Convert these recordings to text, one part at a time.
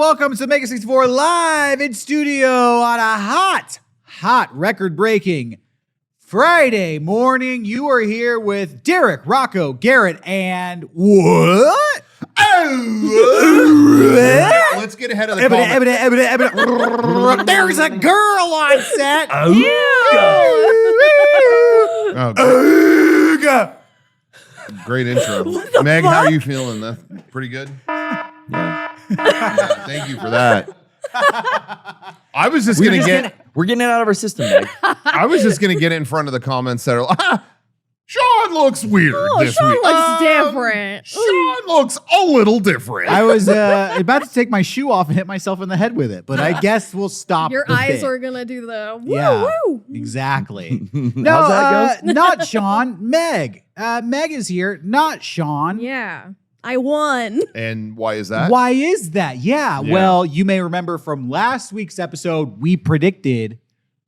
welcome to Mega64 live in studio on a hot record-breaking Friday morning. You are here with Derek, Rocco, Garrett, and what? Let's get ahead of the comment. There's a girl on set. Great intro. Meg, how are you feeling? That's pretty good? Yeah. Thank you for that. I was just going to We're getting it out of our system, Meg. I was just going to get it in front of the comments that are like, Shawn looks weird this Shawn week. looks different. Shawn looks a little different. I was about to take my shoe off and hit myself in the head with it, but I guess we'll stop. Your the eyes thing. are gonna do the woo Yeah, woo. exactly. No, How's that go? not Shawn. Meg. Meg is here, not Shawn. Yeah, I won. And why is that? Why is that? Yeah. Well, you may remember from last week's episode, we predicted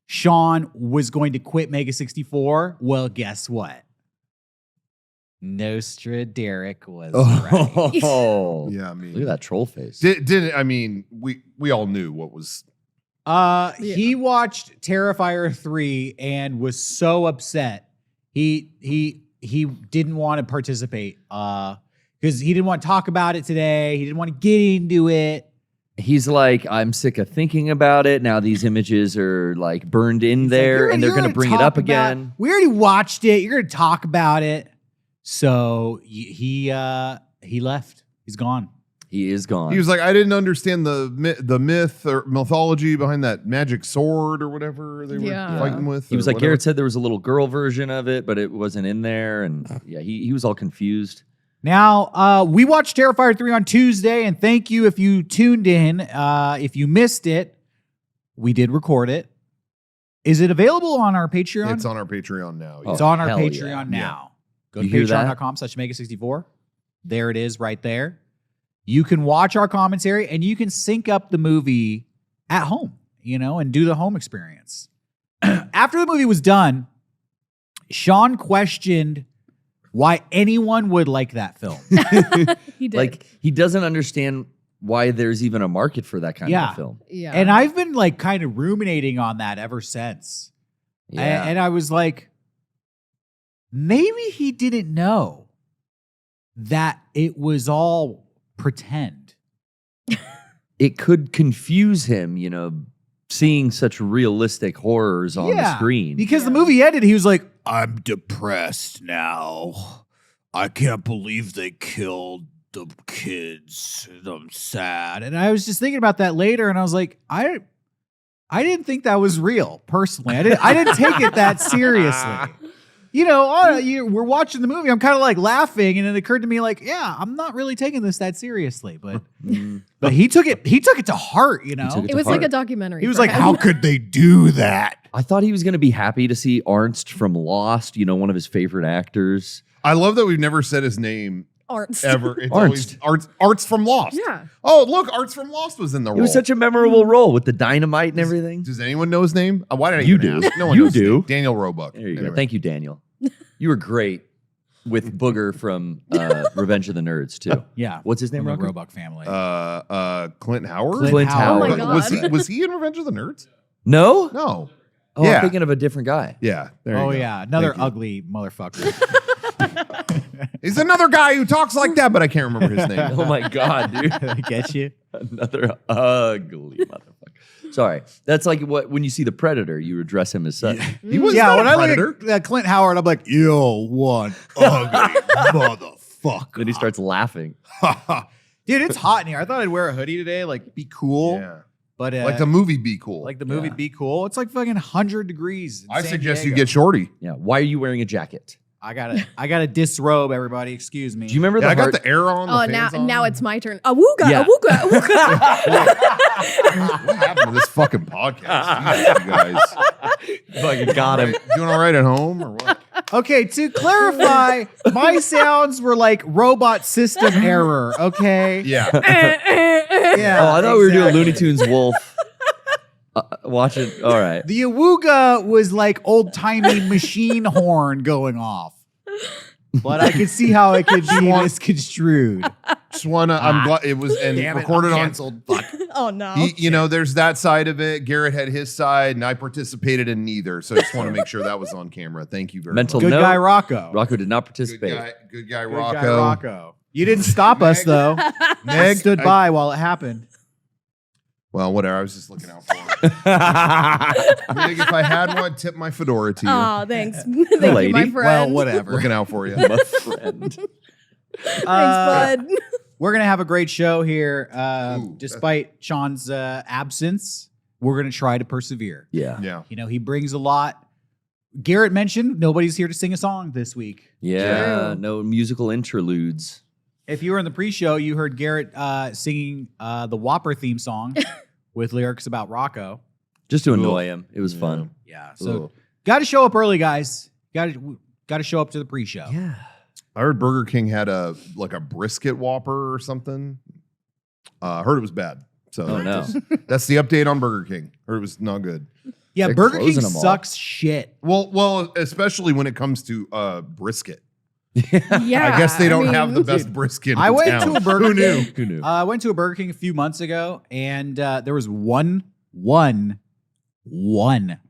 Shawn was going to quit Mega64. Well, guess what? Nostra Derek was right. Oh, Yeah, I mean, look at that troll face. I mean, we all knew what was. He watched Terrifier 3 and was so upset. He didn't want to participate because he didn't want to talk about it today. He didn't want to get into it. He's like, I'm sick of thinking about it. Now these images are like burned in there, and they're going to bring it up again. We already watched it. You're going to talk about it. So he left. He's gone. He is gone. He was like, I didn't understand the myth or mythology behind that magic sword or whatever they were fighting with. He was or like, whatever. Garrett said there was a little girl version of it, but it wasn't in there. And yeah, he was all confused. Now, we watched Terrifier 3 on Tuesday, and thank you if you tuned in. If you missed it, we did record it. Is it available on our Patreon? It's on our Patreon now. It's Oh, on our hell Patreon yeah. now. Go to You hear that? patreon.com/Mega64. There it is right there. You can watch our commentary and you can sync up the movie at home, and do the home experience. After the movie was done, Shawn questioned why anyone would like that film. He did. Like, he doesn't understand why there's even a market for that kind of a film. yeah, And I've been like kind of ruminating on that ever since. Yeah. And I was like, maybe he didn't know that it was all pretend. It could confuse him, seeing such realistic horrors on the screen. Because the movie ended, he was like, I'm depressed now. I can't believe they killed the kids. I'm sad. And I was just thinking about that later, and I was like, I didn't think that was real, personally. I didn't take it that seriously. We're watching the movie. I'm kind of like laughing, and it occurred to me, like, yeah, I'm not really taking this that seriously. But but he took it to heart. took it was like a documentary. He was for like, him. how could they do that? I thought he was going to be happy to see Arnst from Lost, one of his favorite actors. I love that we've never said his name Arts. ever. It's Arnst. always Art's from Lost. Yeah. Oh, look, Art's from Lost was in the role. It was such a memorable role with the dynamite and everything. Does anyone know his name? Why did I You even do. ask? No one You knows his do. name. Daniel Roebuck. There you go. Anyway. Thank you, Daniel. You were great with Booger from Revenge of the Nerds, too. Yeah. What's his name, From the Rocco? Roebuck family. Clint Howard? Clint Howard. Oh my God. Was he in Revenge of the Nerds? No? No. Oh, Yeah. I'm thinking of a different guy. Yeah. There you go. Yeah. Another Thank you. ugly motherfucker. He's another guy who talks like that, but I can't remember his name. Oh, my God, dude. I get you. Another ugly motherfucker. Sorry. That's like when you see the Predator, you address him as such. He was Yeah, not when a I predator. look at Clint Howard, I'm like, yo, one ugly motherfucker. Then he starts laughing. Dude, it's hot in here. I thought I'd wear a hoodie today, like be cool. Yeah. But Like the movie Be Cool. like the movie Be Cool. It's like fucking 100 degrees. In I San suggest Diego. you get Shorty. Yeah. Why are you wearing a jacket? I gotta disrobe every Excuse me. Do you remember Yeah, the I got heart? the air on. Oh, the fans on. now it's my turn. Awooga, Yeah. awooga, awooga. What happened to this fucking podcast? You guys fucking got him. doing all right at home or what? Okay, to clarify, my sounds were like robot system error, okay? Yeah. Yeah. Oh, I thought we were doing exactly. Looney Tunes Wolf. Watch it. All right. The awooga was like old-timey machine horn going off. But I could see how it could be misconstrued. Just wanna. I'm glad it was and Damn it, recorded I'm on. canceled. Fuck. Oh no. You know, there's that side of it. Garrett had his side, and I participated in neither. So I just want to make sure that was on camera. Thank you very Mental much. Good note, guy, Rocco. Rocco did not Good participate. guy, Good Rocco. guy, Rocco. You didn't stop us though. Meg Stood by while it happened. Well, whatever. I was just looking out for him. Meg, if I had one, tip my fedora to you. Oh, thanks. Thank you, my Lady. friend. Well, whatever. Looking out for you. My friend. Thanks, bud. We're gonna have a great show here, Ooh, despite Shawn's absence. We're gonna try to persevere. Yeah. Yeah. You know, he brings a lot. Garrett mentioned nobody's here to sing a song this week. Yeah. True. No musical interludes. If you were in the pre-show, you heard Garrett singing the Whopper theme song with lyrics about Rocco. Just to Ugh. annoy him. It was fun. Yeah, so Ugh. got to show up early, guys. Got to show up to the pre-show. Yeah. I heard Burger King had a brisket Whopper or something. I heard it was bad. So Oh, no. that's the update on Burger King. Heard it was not good. Yeah, They're Burger King closing them all. sucks shit. Well, especially when it comes to brisket. Yeah. I guess they don't have the mean, best brisket. I in went town. to a Burger Who knew? King. Who knew? I went to a Burger King a few months ago, and there was one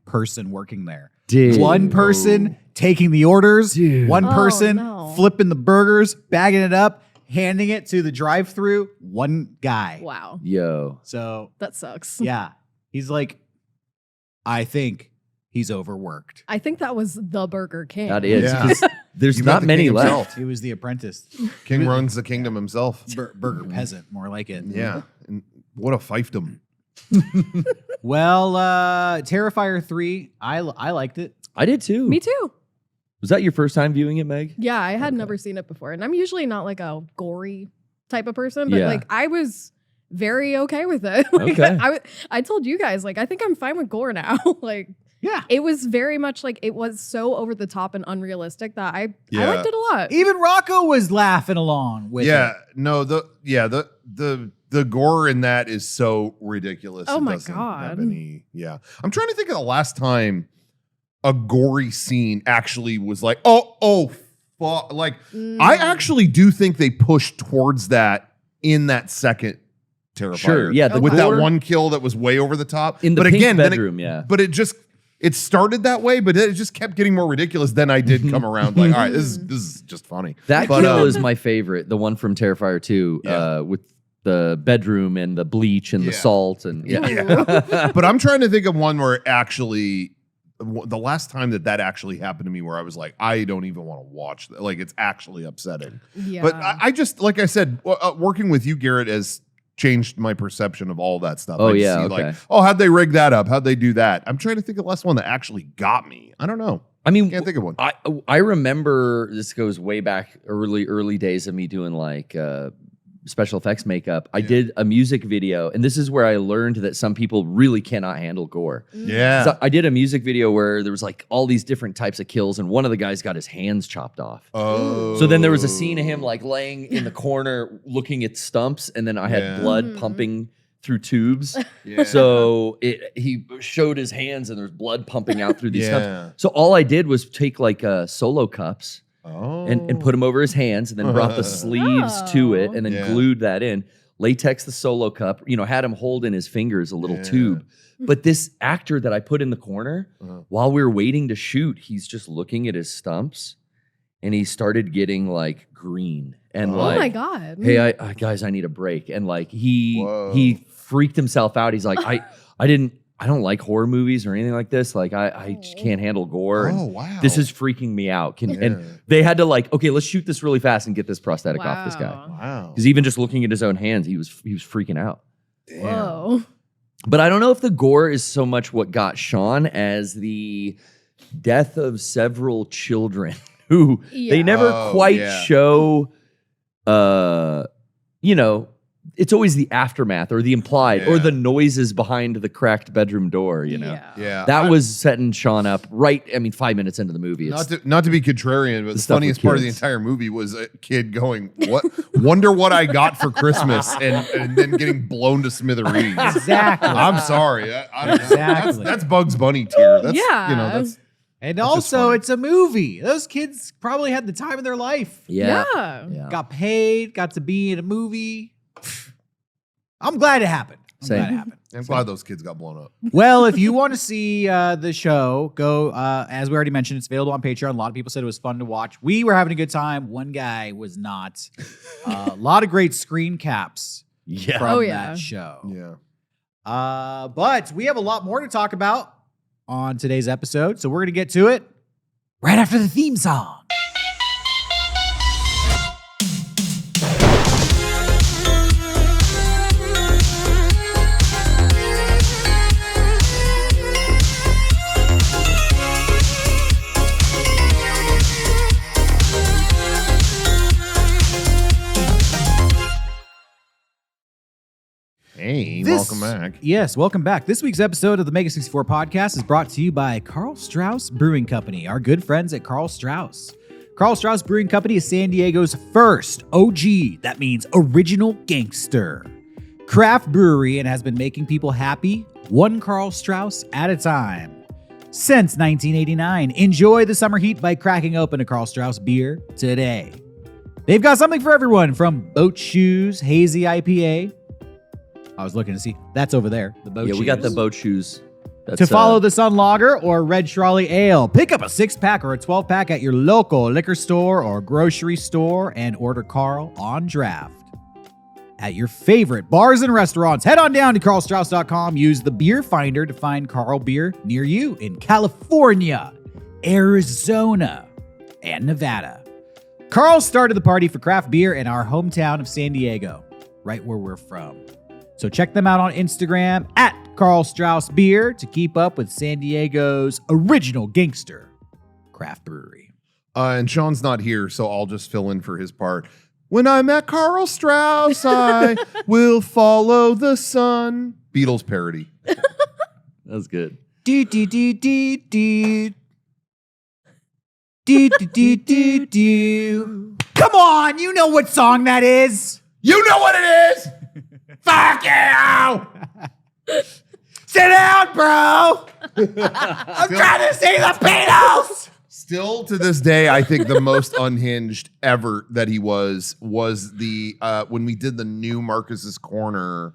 person working there. Dude. One person taking the orders. Dude. One Oh, person no. flipping the burgers, bagging it up, handing it to the drive-through. One guy. Wow. Yo. So That sucks. yeah, he's like, I think he's overworked. I think that was the Burger King. That is. Yeah. 'Cause There's You met not the many king left. himself. He was the apprentice. King runs the kingdom himself. Burger peasant, more like it. Yeah. And what a fiefdom. Well, Terrifier 3, I liked it. I did too. Me too. Was that your first time viewing it, Meg? Yeah, I had never seen it before. And I'm usually not like a gory type of person, but Yeah. like I was very okay with it. Like, Okay. I told you guys, like, I think I'm fine with gore now. Like, Yeah. it was very much like it was so over the top and unrealistic that I Yeah. liked it a lot. Even Rocco was laughing along with Yeah. it. No, the gore in that is so ridiculous. Oh It my doesn't God. have any- yeah. I'm trying to think of the last time a gory scene actually was like, oh, fuck. Like, I actually do think they pushed towards that in that second Terrifier. Sure. Yeah. The With gore that one kill that was way over the top. in the but pink again, then bedroom. Yeah. but it started that way, but it just kept getting more ridiculous. Then I did come around like, all right, this is just funny. That But, kill is my favorite. The one from Terrifier 2 Yeah. with the bedroom and the bleach and the Yeah. salt. And yeah. Yeah. But I'm trying to think of one where actually, the last time that actually happened to me where I was like, I don't even want to watch that. Like, it's actually upsetting. Yeah. But I just, like I said, working with you, Garrett, has changed my perception of all that stuff. Oh, I just yeah, see, okay. like, oh, how'd they rig that up? How'd they do that? I'm trying to think of the last one that actually got me. I don't know. I mean, Can't think of one. I remember this goes way back early days of me doing like special effects makeup. I did a music video, and this is where I learned that some people really cannot handle gore. Yeah. So I did a music video where there was like all these different types of kills, and one of the guys got his hands chopped off. Oh. So then there was a scene of him like laying in the corner looking at stumps, and then I had Yeah. blood Mhm. pumping through tubes. Yeah. So he showed his hands, and there's blood pumping out through these stumps. Yeah. So all I did was take like solo cups Oh. and put them over his hands, and then brought the sleeves to it, and then Yeah. glued that in. Latex the solo cup, had him hold in his fingers a little Yeah. tube. But this actor that I put in the corner, Uh-huh. while we were waiting to shoot, he's just looking at his stumps, and he started getting like green and Oh oh my like, God. hey, guys, I need a break. And like he Whoa. freaked himself out. He's like, I don't like horror movies or anything like this. Like I just can't handle gore. and Oh, wow. This is freaking me out. Yeah. And they had to like, okay, let's shoot this really fast and get this prosthetic off this guy. Wow. Wow. Because even just looking at his own hands, he was freaking out. Damn. Whoa. But I don't know if the gore is so much what got Shawn as the death of several children who they Yeah. never Oh, quite yeah. show. It's always the aftermath or the implied or Yeah. the noises behind the cracked bedroom door. Yeah. Yeah. That was setting Shawn up right. I mean, 5 minutes into the movie. It's, Not to be contrarian, but the stuff with funniest part of the kids. entire movie was a kid going, "What? Wonder what I got for Christmas," and then getting blown to smithereens. Exactly. I'm sorry. I don't know. Exactly. That's Bugs Bunny tier. That's Yeah. That's And That's just also, funny. it's a movie. Those kids probably had the time of their life. Yeah. Yeah. Got paid, got to be in a movie. I'm glad it happened. I'm Same. glad it happened. I'm glad those kids got blown up. Well, if you want to see the show, go, as we already mentioned, it's available on Patreon. A lot of people said it was fun to watch. We were having a good time. One guy was not. A lot of great screen caps Yeah. from Oh, yeah. that show. Yeah. But we have a lot more to talk about on today's episode, so we're going to get to it right after the theme song. Hey, welcome back. Yes, welcome back. This week's episode of the Mega64 Podcast is brought to you by Carl Strauss Brewing Company, our good friends at Carl Strauss. Carl Strauss Brewing Company is San Diego's first OG, that means original gangster, craft brewery, and has been making people happy one Carl Strauss at a time. Since 1989, enjoy the summer heat by cracking open a Carl Strauss beer today. They've got something for everyone, from boat shoes, hazy IPA. I was looking to see. That's over there. The boat shoes. We got the boat shoes. That's, To follow the Sun Lager or Red Trolley Ale. Pick up a 6-pack or a 12-pack at your local liquor store or grocery store and order Carl on draft at your favorite bars and restaurants. Head on down to carlstrauss.com. Use the beer finder to find Carl beer near you in California, Arizona, and Nevada. Carl started the party for craft beer in our hometown of San Diego, right where we're from. So check them out on Instagram at Carl Strauss Beer to keep up with San Diego's original gangster craft brewery. And Shawn's not here, so I'll just fill in for his part. When I'm at Carl Strauss, I will follow the sun. Beatles parody. That's good. Do do do do do. Do do do do do. Come on, you know what song that is. You know what it is? Fuck you! Sit down, bro. I'm trying to see the Beatles. Still to this day, I think the most unhinged ever that he was the when we did the new Marcus's Corner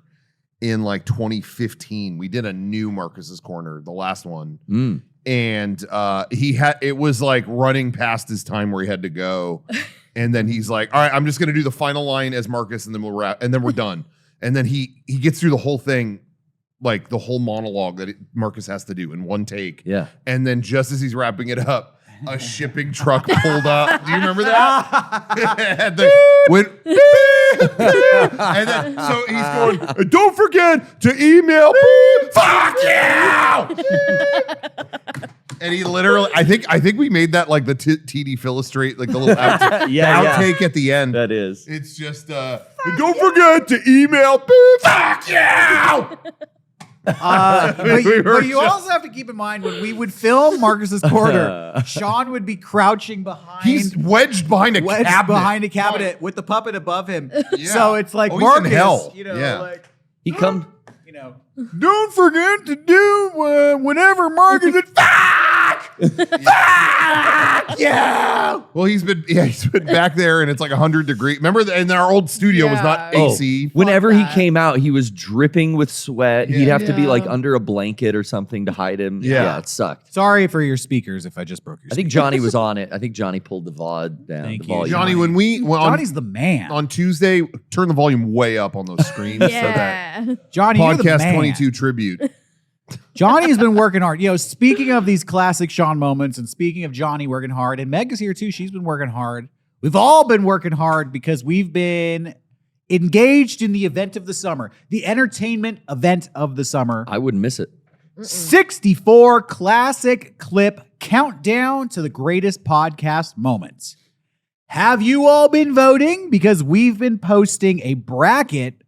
in like 2015. We did a new Marcus's Corner, the last one. And it was like running past his time where he had to go. And then he's like, all right, I'm just gonna do the final line as Marcus, and then we'll wrap, and then we're done. And then he gets through the whole thing, like the whole monologue that Marcus has to do in one take. Yeah. And then just as he's wrapping it up, a shipping truck pulled up. Do you remember that? And then so he's going, don't forget to email. Fuck you! And he literally, I think we made that like the TD Philostrate, like the little outtake at the end. That is. It's just, don't forget to email. Fuck you! But you also have to keep in mind, when we would film Marcus's Corner, Shawn would be crouching behind. He's wedged behind a cabinet. With the puppet above him. Yeah. So it's like He's in Marcus, hell. like He come. don't forget to do whenever Marcus is fuck yeah. Well, he's been back there, and it's like 100 degrees. Remember, and our old studio was not AC. Whenever he came out, he was dripping with sweat. He'd have to be like Yeah. under a blanket or something to hide him. Yeah. It sucked. Sorry for your speakers if I just broke your I think speakers. Johnny was on it. I think Johnny pulled the VOD down. Thank the you, volume. Johnny, when Johnny's the man. on Tuesday, turn the volume way up on those screens so that Yeah. Johnny, you're the Podcast man. 22 tribute. Johnny's been working hard. Speaking of these classic Shawn moments, and speaking of Johnny working hard, and Meg is here too. She's been working hard. We've all been working hard because we've been engaged in the event of the summer, the entertainment event of the summer. I wouldn't miss it. 64 classic clip countdown to the greatest podcast moments. Have you all been voting? Because we've been posting a bracket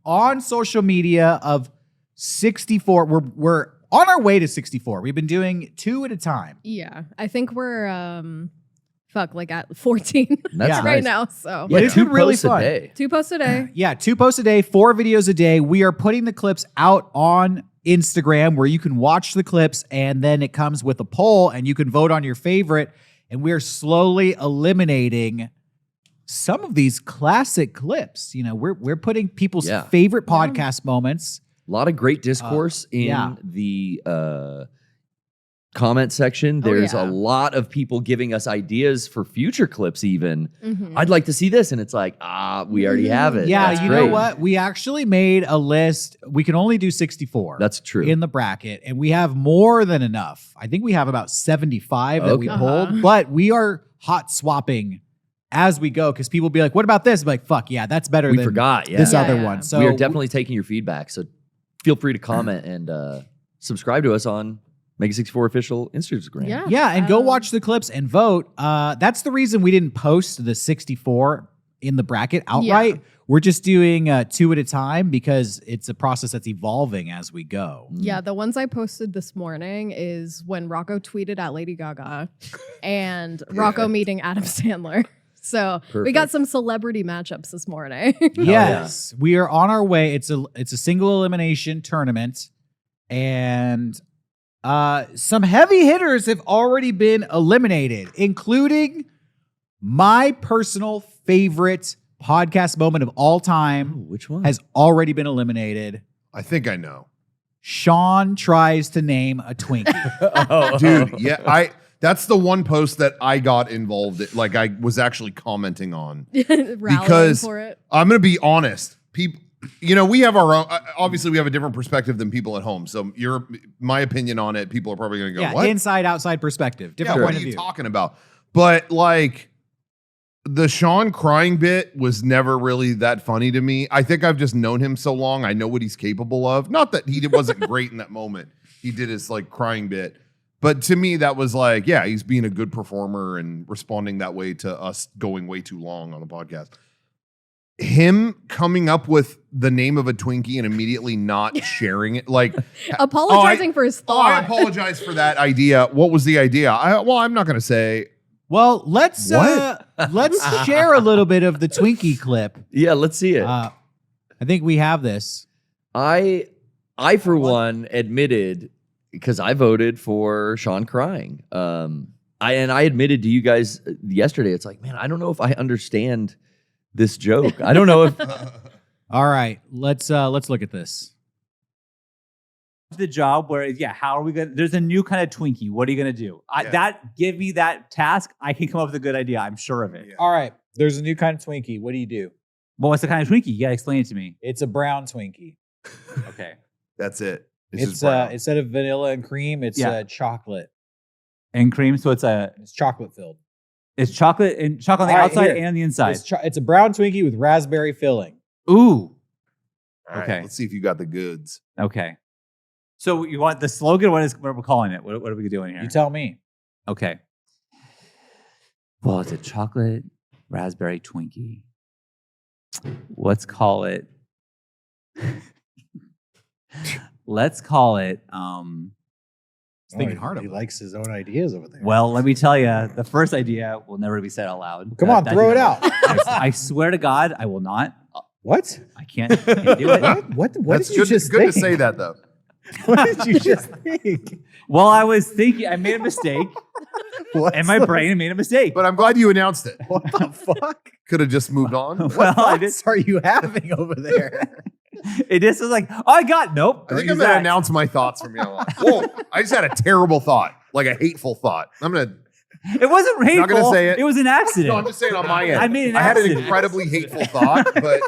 on social media of 64. We're on our way to 64. We've been doing 2 at a time. Yeah. I think we're like at 14 That's right nice. now. So Yeah, it's been really posts a fun. day. 2 posts a day. Yeah, 2 posts a day, 4 videos a day. We are putting the clips out on Instagram where you can watch the clips, and then it comes with a poll and you can vote on your favorite. And we're slowly eliminating some of these classic clips. We're putting people's favorite podcast moments A lot of great discourse in the comment section. There's a lot of people giving us ideas for future clips even. I'd like to see this. And it's like, we already have it. Yeah, That's you great. know what? We actually made a list. We can only do 64. That's true. In the bracket. And we have more than enough. I think we have about 75 that we pulled. But we are hot swapping as we go because people be like, what about this? I'm like, fuck yeah, that's better than this other one. So we are definitely taking your feedback. So feel free to comment and subscribe to us on Mega64 official Instagram. Yeah, and go watch the clips and vote. That's the reason we didn't post the 64 in the bracket outright. We're just doing 2 at a time because it's a process that's evolving as we go. Yeah, the ones I posted this morning is when Rocco tweeted at Lady Gaga and Rocco meeting Adam Sandler. So we got some celebrity matchups this morning. Yes, we are on our way. It's a single elimination tournament, and some heavy hitters have already been eliminated, including my personal favorite podcast moment of all time. Which one? Has already been eliminated. I think I know. Shawn tries to name a Twinkie. Dude, yeah, that's the one post that I got involved in, like I was actually commenting on. Because for it. I'm going to be honest. People, we have our own, obviously we have a different perspective than people at home. So my opinion on it, people are probably going to go, what? Inside, outside perspective. Different what point are of you view. talking about? But like the Shawn crying bit was never really that funny to me. I think I've just known him so long. I know what he's capable of. Not that he wasn't great in that moment. He did his like crying bit. But to me, that was like, yeah, he's being a good performer and responding that way to us going way too long on the podcast. Him coming up with the name of a Twinkie and immediately not sharing it, like apologizing for his thought. I apologize for that idea. What was the idea? I'm not going to say. Well, let's share a little bit of the Twinkie clip. Yeah, let's see it. I think we have this. I for one admitted, because I voted for Shawn crying. I admitted to you guys yesterday, it's like, man, I don't know if I understand this joke. I don't know if. All right, let's look at this. The job where, how are we going to, there's a new kind of Twinkie. What are you going to do? Give me that task. I can come up with a good idea. I'm sure of it. All right, there's a new kind of Twinkie. What do you do? Well, what's the kind of Twinkie? You got to explain it to me. It's a brown Twinkie. Okay. That's it. It's instead of vanilla and cream, it's chocolate. And cream, so it's chocolate filled. It's chocolate on the outside and the inside. It's a brown Twinkie with raspberry filling. Ooh. All right, Okay. let's see if you got the goods. Okay. So you want the slogan? What are we calling it? What are we doing here? You tell me. Okay. Well, it's a chocolate raspberry Twinkie. Let's call it. Let's call it. He's thinking hard. He likes his own ideas over there. Well, let me tell you, the first idea will never be said out loud. Come on, throw it out. I swear to God, I will not. What? I can't do it. What That's did you just good think? to say that though. What did you just think? Well, I was thinking, I made a mistake. And my brain made a mistake. But I'm glad you announced it. What the fuck? Could have just moved on. Well, I What are you having over there? It just was like, I got nope. I think I'm going to announce my thoughts from now on. Whoa, I just had a terrible thought, like a hateful thought. I'm going to. It wasn't hateful. Not gonna say it. It was an accident. No, I'm just saying on my end. I made an I had an accident. incredibly hateful thought, but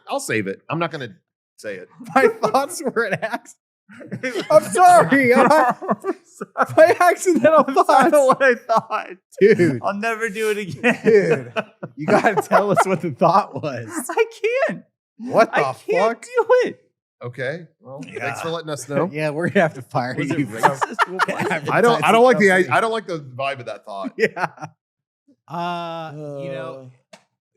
I'll save it. I'm not going to say it. My thoughts were an accident. I'm sorry. My accidental That's thoughts. what I thought. Dude, I'll never do it again. dude, you got to tell us what the thought was. I can't. What the I can't fuck? do it. Okay. Well, thanks for letting us know. Yeah, we're gonna have to fire Was it you. racist? I don't like the vibe of that thought. Yeah.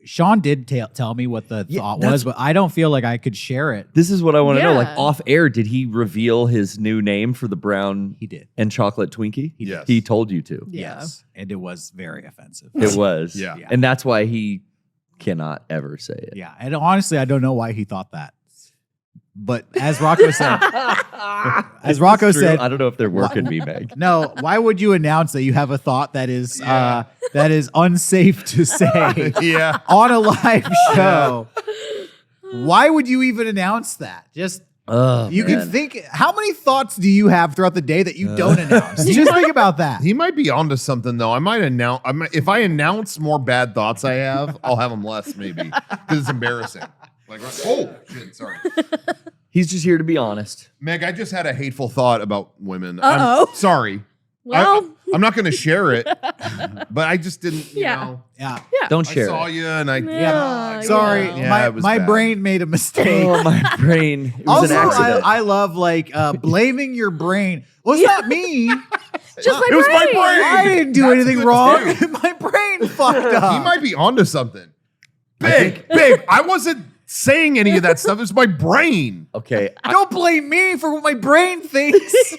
Shawn did tell me what the thought was, but I don't feel like I could share it. This is what I want to know. Like Yeah. off air, did he reveal his new name for the brown He did. and chocolate Twinkie? Yes. He told you to. Yeah. Yes. And it was very offensive. It was. Yeah. Yeah. And that's why he cannot ever say it. Yeah. And honestly, I don't know why he thought that. But as Rocco said, True. I don't know if they're working me, Meg. no, why would you announce that you have a thought that is that is unsafe to say Yeah. on a live show? Why would you even announce that? Just Oh, You man. can think, how many thoughts do you have throughout the day that you don't announce? Just think about that. He might be onto something though. I might announce. If I announce more bad thoughts I have, I'll have them less maybe because it's embarrassing. Like, oh shit, sorry. He's just here to be honest. Meg, I just had a hateful thought about women. Uh-oh. I'm sorry. Well, I'm not going to share it, but I just didn't. You Yeah. know, Yeah. Don't I share saw it. you and I. Yeah. Sorry. Yeah, it was my bad. brain made a mistake. Oh, my brain. It was Also, an accident. I love like blaming your brain. Well, it's not me. just my It was my brain. brain. I didn't do That's anything good wrong. too. My brain fucked up. He might be onto something. Big. I wasn't saying any of that stuff. It's my brain. Okay. Don't blame me for what my brain thinks.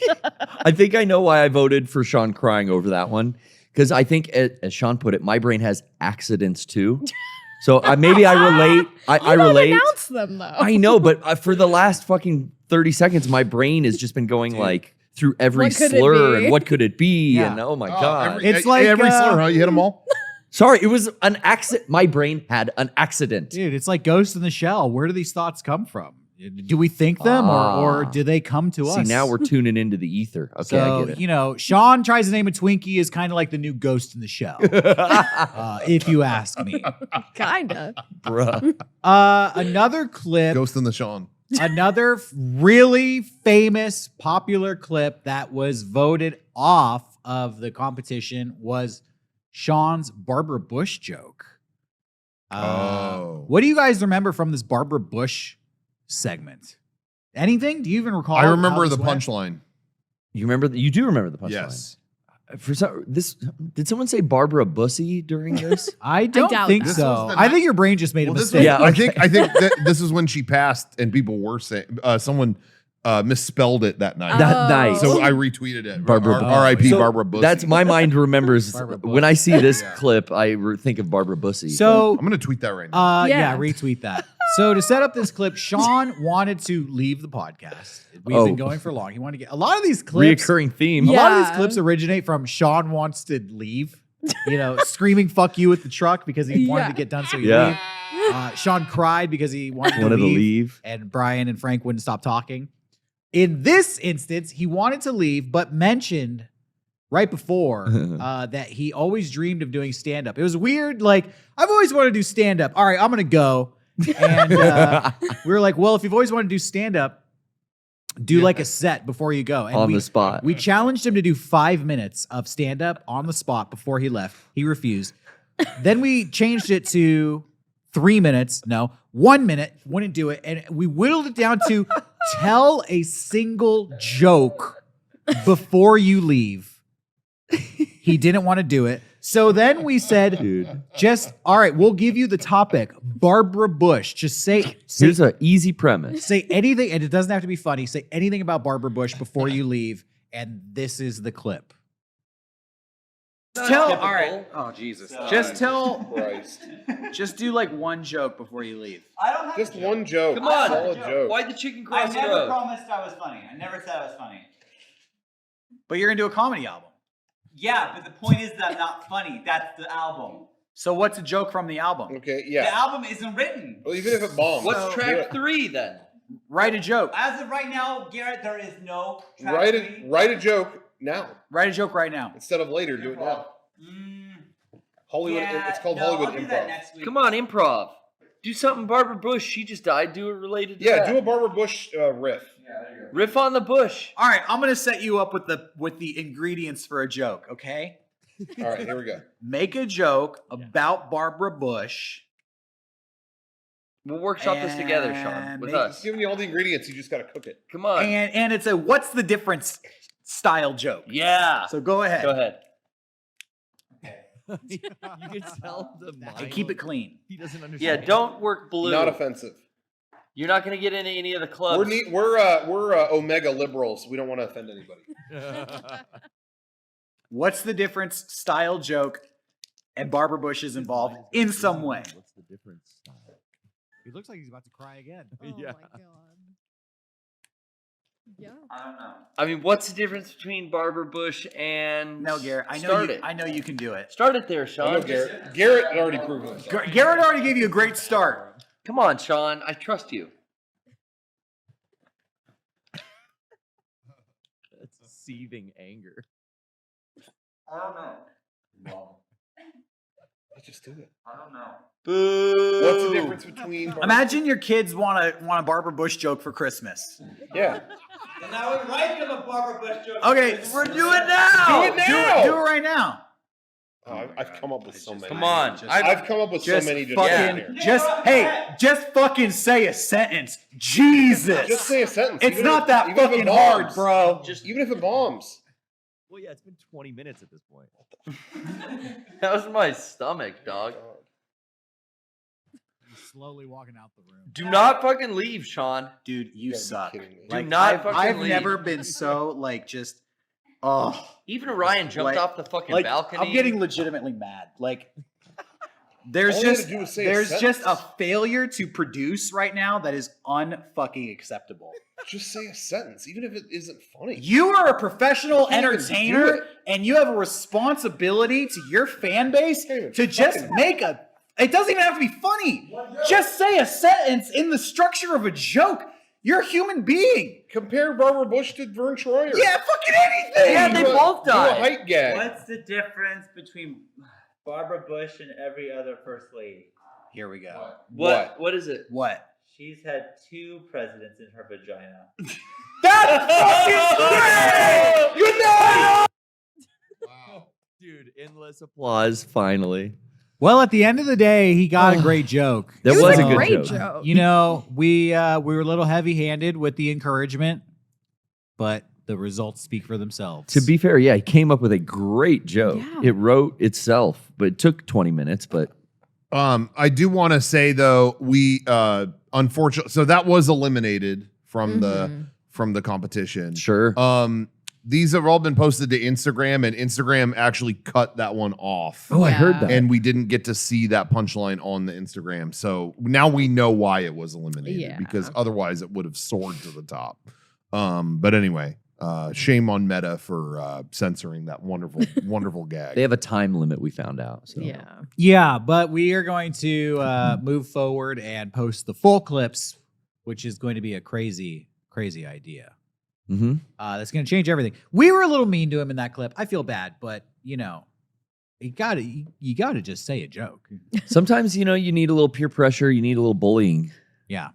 I think I know why I voted for Shawn crying over that one. Because I think, as Shawn put it, my brain has accidents too. So maybe I relate. I You don't relate. announce them though. I know, but for the last fucking 30 seconds, my brain has just been going like through every What could it slur be? and what could it be? Yeah. And oh my God. It's like, every slur, huh? You hit them all. Sorry, it was an accident. My brain had an accident. Dude, it's like Ghost in the Shell. Where do these thoughts come from? Do we think them or do they come to us? See, now we're tuning into the ether. Okay, So, I get it. you know, Shawn tries to name a Twinkie is kind of like the new Ghost in the Shell, if you ask me. Kinda. Bruh. Another clip, Ghost in the Shawn. another really famous, popular clip that was voted off of the competition was Shawn's Barbara Bush joke. What do you guys remember from this Barbara Bush segment? Anything? Do you even recall? I how remember this the went? punchline. You remember? You do remember the punchline? Yes. For some, did someone say Barbara Bussy during this? I don't doubt think that. This so. was the I think your brain just made a Well, this mistake. was, Yeah, I think that this is when she passed and people were saying someone misspelled it that night. That night. So I retweeted it. Barbara Bush. R.I.P. So Barbara Bush. That's my mind remembers Barbara Bush. when I see this Yeah. clip. I think of Barbara Bussy. So, I'm gonna tweet that right now. yeah, Yeah. retweet that. So to set up this clip, Shawn wanted to leave the podcast. We've Oh. been going for long. He wanted to get a lot of these clips. reoccurring theme. A lot of Yeah. these clips originate from Shawn wants to leave. You know, screaming "fuck you" with the truck because he wanted Yeah. to get done. So he Yeah. leave. Shawn cried because he wanted, Wanted to to leave, leave. and Brian and Frank wouldn't stop talking. In this instance, he wanted to leave, but mentioned right before that he always dreamed of doing stand-up. It was weird. Like, I've always wanted to do stand-up. All right, I'm going to go. And we were like, well, if you've always wanted to do stand-up, do like a set before you go. And On the spot. We challenged him to do 5 minutes of stand-up on the spot before he left. He refused. Then we changed it to 3 minutes. No, 1 minute. Wouldn't do it. And we whittled it down to tell a single joke before you leave. He didn't want to do it. So then we said, Dude. just, all right, we'll give you the topic. Barbara Bush. Just say Here's an easy premise. say anything, and it doesn't have to be funny. Say anything about Barbara Bush before you leave, and this is the clip. All right. Oh Jesus! Just do like one joke before you leave. I don't have Just a joke. one joke. Come on. Solid joke. Why'd the chicken I cross the never road? promised I was funny. I never said I was funny. But you're gonna do a comedy album. Yeah, but the point is that I'm not funny. That's the album. So what's a joke from the album? Okay, The yeah. album isn't written. Well, even if it bombs. What's track 3 then? Write a joke. As of right now, Garrett, there is no track three. Write a joke now Write a joke right now. instead of later. Do it now. Hollywood. Yeah, It's called no, Hollywood I'll do that improv. next week. Come on, improv. Do something Barbara Bush. She just died. Do it related to Yeah, that. do a Barbara Bush riff. Riff on the bush. All right, I'm gonna set you up with the ingredients for a joke. Okay. All right, here we go. Make a joke about Barbara Bush. We'll workshop this together, Shawn, And with maybe- us. It's giving you all the ingredients. You just got to cook it. Come on. And it's a what's the difference style joke. Yeah. So go ahead. Go ahead. You can tell the mind. And keep it clean. He doesn't understand. Yeah, don't work blue. Not offensive. You're not going to get into any of the clubs. We're Omega liberals. We don't want to offend anybody. What's the difference style joke, and Barbara Bush is involved in some way. What's the difference? He looks like he's about to cry again. Oh my god. Yeah. I don't know. I mean, what's the difference between Barbara Bush and No, Garrett. I know you can do it. Start it there, I Shawn. know Garrett. Garrett already proved himself. Garrett already gave you a great start. Come on, Shawn. I trust you. That's seething anger. I don't know. Just do it. I don't know. Boo. What's the difference between? Imagine your kids want a Barbara Bush joke for Christmas. Yeah. And I would write them a Barbara Bush joke. Okay, we're doing it now. Do it now. Do it right now. Oh, I've come up with so many. Come on. I've come up with so many. Just fucking say a sentence. Jesus. Just say a sentence. It's even not if- that even if it fucking hard, bombs. bro. Even if it bombs. Well, yeah, it's been 20 minutes at this point. That was my stomach, dog. He's slowly walking out the room. Do not fucking leave, Shawn. Dude, you gotta be suck. kidding me. Do not fucking I've leave. never been so just Even Ryan jumped like- off the fucking balcony. I'm getting legitimately mad. Like All there's you gotta do is say a just a sentence. failure to produce right now that is unfucking acceptable. Just say a sentence, even if it isn't funny. You are a professional can't even do entertainer it. and you have a responsibility to your fan base Can't even to just fucking- make it doesn't even have to be funny. Just say a sentence in the structure of a joke. You're a human being. Compare Barbara Bush to Vern Troyer. Yeah, fucking anything. Yeah, they both Do a died. height gag. What's the difference between Barbara Bush and every other first lady? Here we go. What is it? What? She's had 2 presidents in her vagina. That's fucking great! You know it! Wow. Dude, endless applause, finally. Well, at the end of the day, he got a great joke. That It was a a good great joke. joke. You know, we were a little heavy-handed with the encouragement, but the results speak for themselves. To be fair, yeah, he came up with a great joke. Yeah. It wrote itself, but it took 20 minutes, but I do want to say though, we unfortunately, so that was eliminated from the competition. sure. These have all been posted to Instagram, and Instagram actually cut that one off. I heard Yeah. that. And we didn't get to see that punchline on the Instagram. So now we know why it was eliminated, Yeah. because otherwise it would have soared to the top. But anyway, shame on Meta for censoring that wonderful gag. They have a time limit, we found out. So. Yeah. Yeah, but we are going to move forward and post the full clips, which is going to be a crazy idea. Mm-hmm. That's going to change everything. We were a little mean to him in that clip. I feel bad, but you gotta just say a joke. Sometimes, you need a little peer pressure. You need a little bullying. Yeah,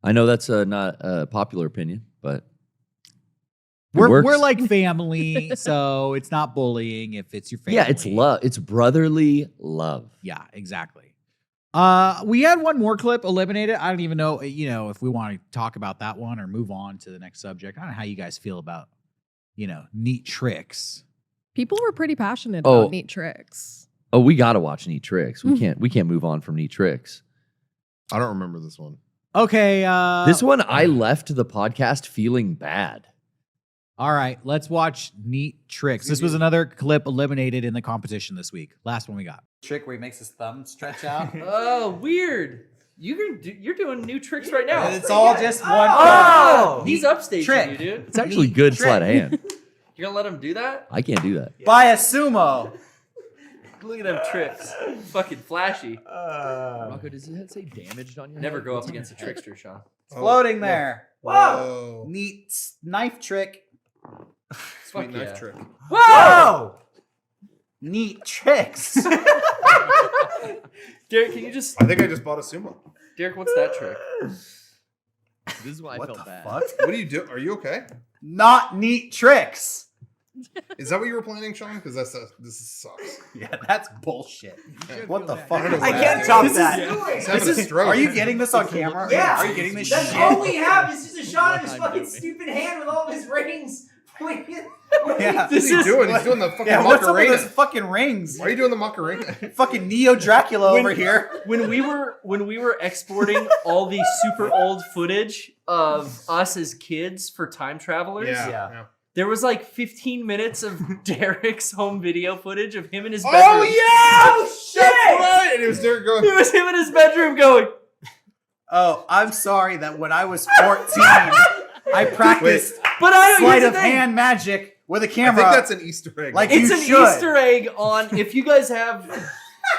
I know that's not a popular opinion, but we're works. like family, so it's not bullying if it's your family. yeah, it's love. It's brotherly love. Yeah, exactly. We had one more clip eliminated. I don't even know, if we want to talk about that one or move on to the next subject. I don't know how you guys feel about, neat tricks. People were pretty passionate Oh. about neat tricks. Oh, we got to watch Neat Tricks. We can't move on from Neat Tricks. I don't remember this one. Okay. This one, I left the podcast feeling bad. All right, let's watch Neat Tricks. This was another clip eliminated in the competition this week. Last one we got. Trick where he makes his thumb stretch out. Oh, weird. You're doing new tricks right now. It's all just one. Oh, he's upstaging trick. you, dude. It's actually good sleight of hand. You're gonna let him do that? I can't do that. Buy a sumo. Look at them tricks. Fucking flashy. Rocco, does it say damaged on your Never head? go up against a trickster, Shawn. It's floating there. Whoa. Neat knife trick. Fuck yeah. trick. Whoa! Neat tricks. Derek, can you just... I think I just bought a sumo. Derek, what's that trick? This is why I What felt the bad. fuck? What do you do? Are you okay? Not neat tricks. Is that what you were planning, Shawn? Because this sucks. Yeah, that's bullshit. What the bad. fuck? I I can't can't top top that. He's having a stroke. Are you getting this on camera? Yeah. Are you getting this That's shit? all we have is just a shot of his I'm fucking doing. stupid hand with all of his rings pointing. Yeah. What's he doing? He's doing the fucking Yeah, what's up with Macarena. those fucking rings? Why are you doing the Macarena? Fucking Neo Dracula over here. When we were exporting all the super old footage of us as kids for time travelers, Yeah. there was like 15 minutes of Derek's home video footage of him in his bedroom. Oh yeah! Oh shit! Right. And it was Derek going. It was him in his bedroom going, Oh, I'm sorry that when I was 14, I practiced but I don't sleight here's of the thing. hand magic with a I camera. think that's an Easter egg. Like- It's you an should. Easter egg on if you guys have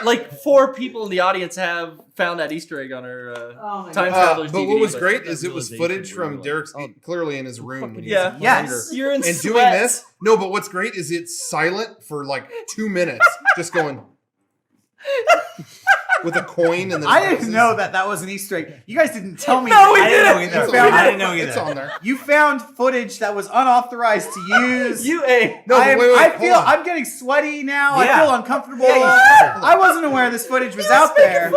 like 4 people in the audience have found that Easter egg on our Time Travelers But DVD. what was great is it was footage from Derek's clearly in his room. When he was Yeah. younger. You're in And sweats. doing this, no, but what's great is it's silent for like 2 minutes, just going with a coin and then I didn't know that was an Easter egg. You guys didn't tell me. No, we I didn't. didn't know either. I didn't know either. It's on there. You found footage that was unauthorized to use. No, but wait, I hold feel on. I'm getting sweaty now. Yeah. I feel uncomfortable. Yeah, I wasn't aware this footage was out there.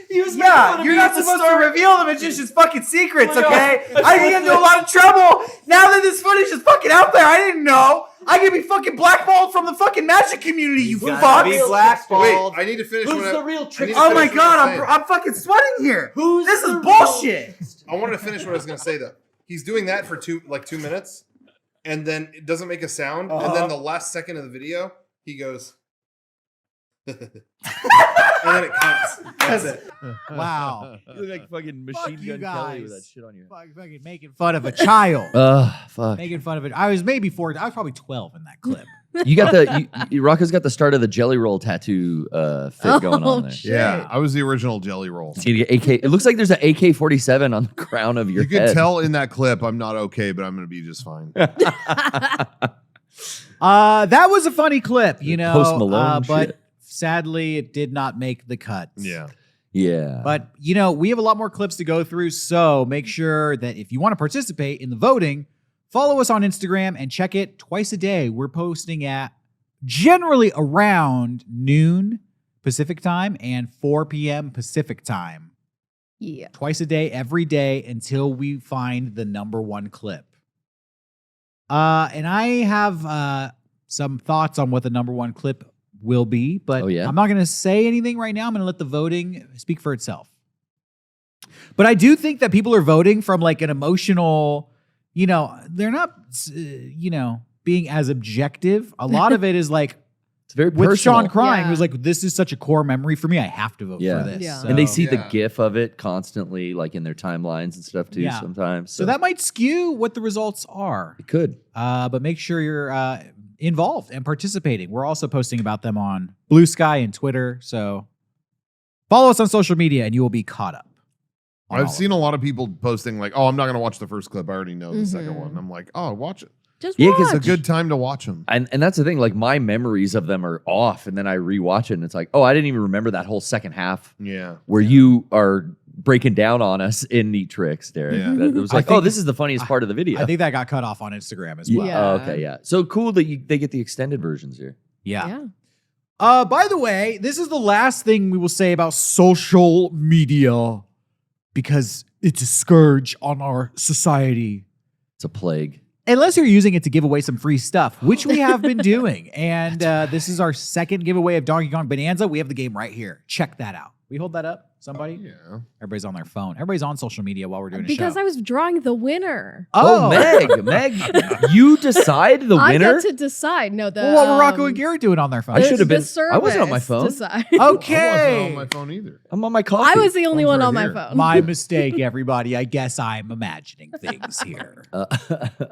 He was Yeah, you're not supposed to reveal the magician's fucking secrets, okay? I can get into a lot of trouble now that this footage is fucking out there. I didn't know. I could be fucking blackballed from the fucking magic community, you Gotta be fucks. blackballed. Wait, I need to finish. Who's what the real trick? Oh my god, I'm fucking sweating here. Who's This the is real- bullshit. I wanted to finish what I was going to say though. He's doing that for 2 minutes, and then it doesn't make a sound, and then the last second of the video, he goes, and then it cuts. That's it. Wow. You look like fucking Fuck Machine you Gun Kelly with guys. that shit on your head. Fucking making fun of a child. Fuck. Making fun of it. I was maybe 4. I was probably 12 in that clip. You got Rocco's got the start of the Jelly Roll tattoo fit going on there. shit. Yeah, I was the original Jelly Roll. See, the AK. It looks like there's an AK-47 on the crown of your You head. could tell in that clip I'm not okay, but I'm going to be just fine. That was a funny clip, you know. Post Malone but shit. sadly, it did not make the cuts. Yeah. Yeah. But, you know, we have a lot more clips to go through. So make sure that if you want to participate in the voting, follow us on Instagram and check it twice a day. We're posting at generally around noon Pacific time and 4 p.m. Pacific time. Yeah. Twice a day, every day until we find the number 1 clip. And I have some thoughts on what the number 1 clip will be, but Oh, yeah? I'm not going to say anything right now. I'm going to let the voting speak for itself. But I do think that people are voting from like an emotional, you know, they're not, you know, being as objective. A lot of it is like, it's very with personal. Shawn crying, Yeah. it was like, this is such a core memory for me. I have to vote Yeah. for this. Yeah. And they So- see the Yeah. GIF of it constantly, like in their timelines and stuff too. Yeah. Sometimes, So that might skew what the results are. it could. But make sure you're involved and participating. We're also posting about them on Blue Sky and Twitter. So follow us on social media and you will be caught up. on all I've of seen them. a lot of people posting like, "Oh, I'm not going to watch the first clip. I already know the second one." I'm like, "Oh, watch it. Just Yeah, watch. 'cause It's a good time to watch them." And that's the thing. Like my memories of them are off, and then I rewatch it, and it's like, oh, I didn't even remember that whole second half Yeah. where you are breaking down on us in neat tricks, Derek. Yeah. That, it was I like, think- oh, this is the funniest part of the video. I think that got cut off on Instagram as Yeah. well. Yeah. Oh, okay, yeah. So cool that they get the extended versions here. Yeah. Yeah. By the way, this is the last thing we will say about social media because it's a scourge on our society. It's a plague. Unless you're using it to give away some free stuff, which we have been doing. And this is our second giveaway of Donkey Kong Bonanza. We have the game right here. Check that out. We hold that up? Somebody? Yeah. Everybody's on their phone. Everybody's on social media while we're doing Because a show. I was drawing the winner. Oh, Meg, you decide the I winner? get to decide. No, the Well, what were Rocco and Garrett doing on their phone? I should have the been. I wasn't on my service phone. decide. I wasn't Okay. on my phone either. I'm on my coffee. I was the only Phone's one right on my here. phone. My mistake, everybody. I guess I'm imagining things here.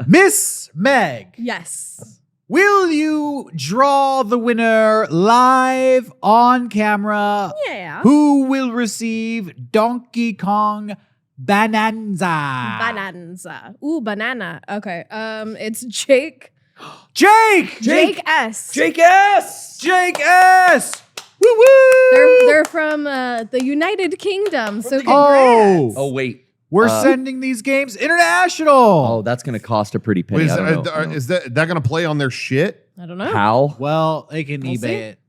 Miss Meg, Yes. will you draw the winner live on camera? Yeah. Who will receive Donkey Kong Bonanza? Bonanza. Ooh, banana. Okay. It's Jake. Jake! Jake S. Jake S. Jake S! Woo woo! They're from the United Kingdom. So congrats. Oh wait. We're Uh, sending these games international. Oh, that's gonna cost a pretty penny. Wait, I don't know. is that going to play on their shit? I don't know. How? Well, they can We'll eBay see. it.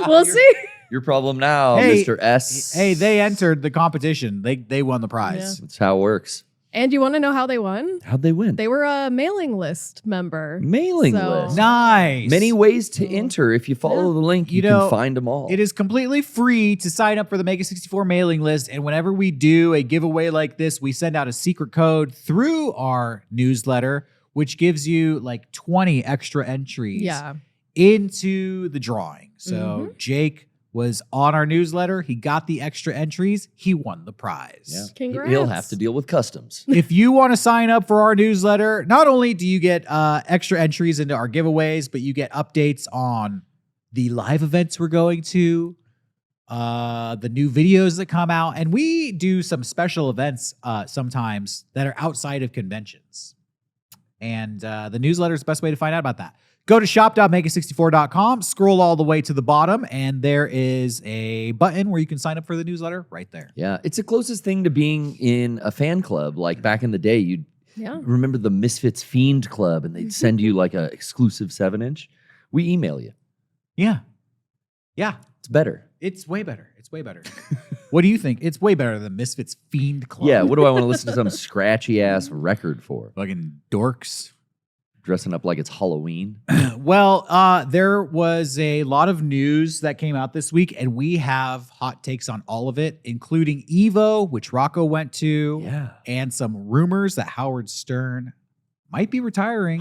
We'll see. Your problem now, Hey, Mr. S. Hey, they entered the competition. They won the prize. That's how it works. And you want to know how they won? How'd they win? They were a mailing list member. Mailing So- list. Nice. Many ways to enter. If you follow the link, you know, can find them all. It is completely free to sign up for the Mega64 mailing list. And whenever we do a giveaway like this, we send out a secret code through our newsletter, which gives you like 20 extra entries Yeah. into the drawing. So Jake was on our newsletter. He got the extra entries. He won the prize. Yeah. Congrats. He'll have to deal with customs. If you want to sign up for our newsletter, not only do you get extra entries into our giveaways, but you get updates on the live events we're going to, the new videos that come out, and we do some special events sometimes that are outside of conventions. And the newsletter is the best way to find out about that. Go to shop.mega64.com, scroll all the way to the bottom, and there is a button where you can sign up for the newsletter right there. Yeah, it's the closest thing to being in a fan club. Like back in the day, you'd remember the Misfits Fiend Club, and they'd send you like an exclusive 7-inch. We email you. Yeah. Yeah. It's better. It's way better. It's way better. What do you think? It's way better than Misfits Fiend Club. Yeah, what do I want to listen to some scratchy-ass record for? Fucking dorks. Dressing up like it's Halloween. Well, there was a lot of news that came out this week, and we have hot takes on all of it, including EVO, which Rocco went to, and some rumors that Howard Stern might be retiring.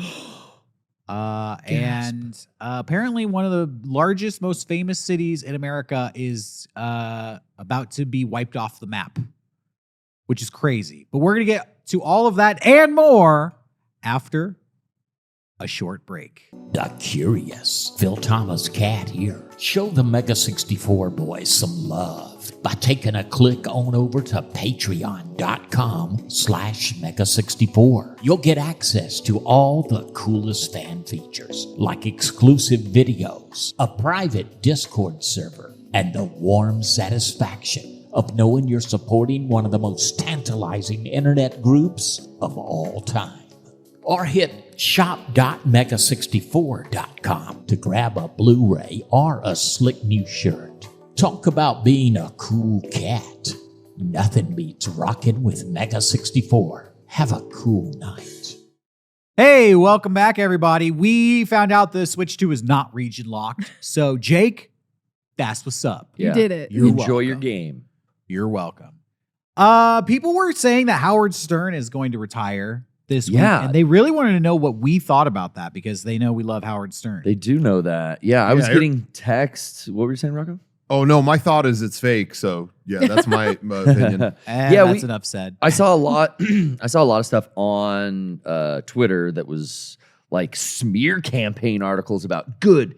And apparently one of the largest, most famous cities in America is about to be wiped off the map, which is crazy. But we're going to get to all of that and more after a short break. The Curious. Phil Thomas Cat here. Show the Mega64 boys some love by taking a click on over to patreon.com/Mega64. You'll get access to all the coolest fan features, like exclusive videos, a private Discord server, and the warm satisfaction of knowing you're supporting one of the most tantalizing internet groups of all time. Or hit shop.mega64.com to grab a Blu-ray or a slick new shirt. Talk about being a cool cat. Nothing beats rocking with Mega64. Have a cool night. Hey, welcome back, everybody. We found out the Switch 2 is not region locked. So, Jake, that's what's up. Yeah. You did it. Enjoy your game. You're welcome. People were saying that Howard Stern is going to retire this week, and they really wanted to know what we thought about that because they know we love Howard Stern. They do know that. Yeah, I was getting texts. What were you saying, Rocco? Oh no, my thought is it's fake. So yeah, that's my opinion. That's enough said. I saw a lot. I saw a lot of stuff on Twitter that was like smear campaign articles about good.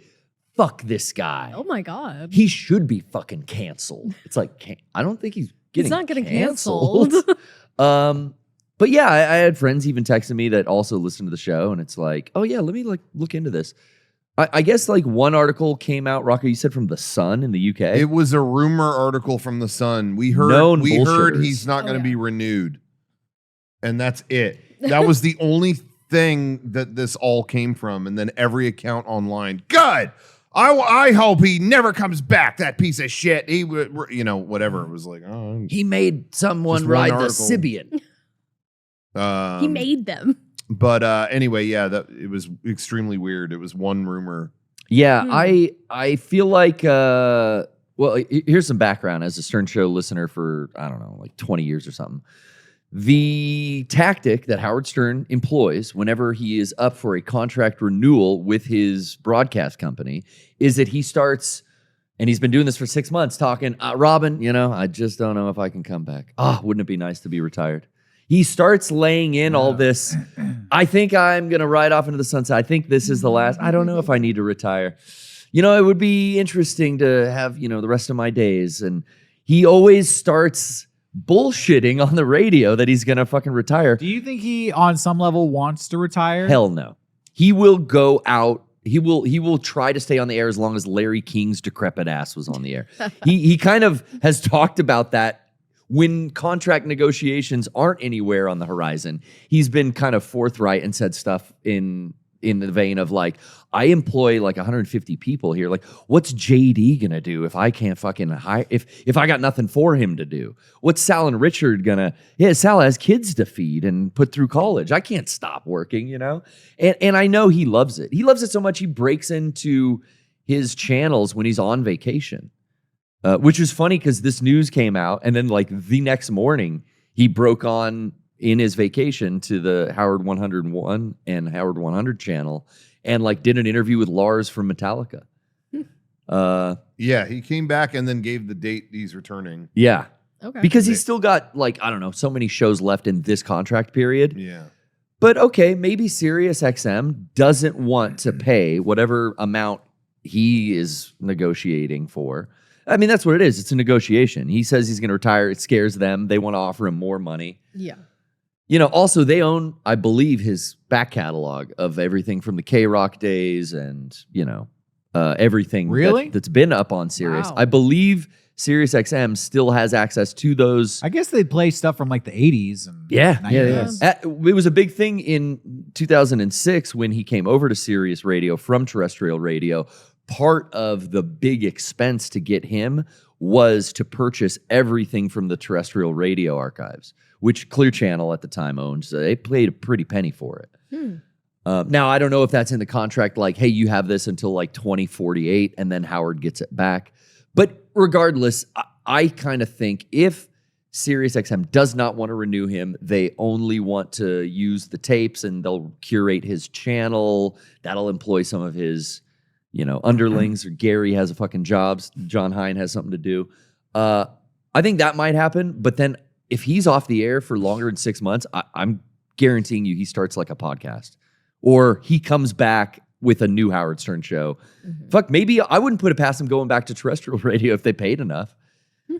Fuck this guy. Oh my god. He should be fucking canceled. It's like I don't think he's not getting canceled. But yeah, I had friends even texting me that also listen to the show, and it's like, oh yeah, let me like look into this. I guess like one article came out, Rocco, you said from The Sun in the UK. It was a rumor article from The Sun. We heard he's not going to be renewed. And that's it. That was the only thing that this all came from. And then every account online, God, I hope he never comes back, that piece of shit. He would, whatever. It was like, oh. He made someone ride the Sibian. He made them. But anyway, yeah, it was extremely weird. It was one rumor. Yeah, I feel like here's some background as a Stern Show listener for I don't know, like 20 years or something. The tactic that Howard Stern employs whenever he is up for a contract renewal with his broadcast company is that he starts, and he's been doing this for 6 months, talking, Robin, I just don't know if I can come back. Wouldn't it be nice to be retired? He starts laying in all this. I think I'm going to ride off into the sunset. I think this is the last. I don't know if I need to retire. It would be interesting to have, the rest of my days. And he always starts bullshitting on the radio that he's going to fucking retire. Do you think he, on some level, wants to retire? Hell no. He will go out. He will try to stay on the air as long as Larry King's decrepit ass was on the air. He kind of has talked about that. When contract negotiations aren't anywhere on the horizon, he's been kind of forthright and said stuff in the vein of like, I employ like 150 people here. Like, what's JD gonna do if I can't fucking hire? If I got nothing for him to do, what's Sal and Richard gonna? Yeah, Sal has kids to feed and put through college. I can't stop working, And I know he loves it. He loves it so much he breaks into his channels when he's on vacation. Which was funny because this news came out, and then like the next morning, he broke on in his vacation to the Howard 101 and Howard 100 channel, and like did an interview with Lars from Metallica. Yeah, he came back and then gave the date he's returning. Yeah, okay, because he's still got like I don't know so many shows left in this contract period. Yeah, but okay, maybe Sirius XM doesn't want to pay whatever amount he is negotiating for. I mean, that's what it is. It's a negotiation. He says he's going to retire. It scares them. They want to offer him more money. Yeah. You know, also they own, I believe, his back catalog of everything from the K-Rock days and, you know, everything that's been up on Sirius. Wow. I believe Sirius XM still has access to those. I guess they play stuff from like the 80s and Yeah. 90s. It was a big thing in 2006 when he came over to Sirius Radio from terrestrial radio. Part of the big expense to get him was to purchase everything from the terrestrial radio archives, which Clear Channel at the time owned. So they paid a pretty penny for it. Now, I don't know if that's in the contract, like, hey, you have this until like 2048 and then Howard gets it back. But regardless, I kind of think if SiriusXM does not want to renew him, they only want to use the tapes and they'll curate his channel. That'll employ some of his, you know, underlings, or Gary has a fucking job. John Hine has something to do. I think that might happen. But then if he's off the air for longer than 6 months, I'm guaranteeing you he starts like a podcast. Or he comes back with a new Howard Stern show. Fuck, maybe I wouldn't put it past him going back to terrestrial radio if they paid enough.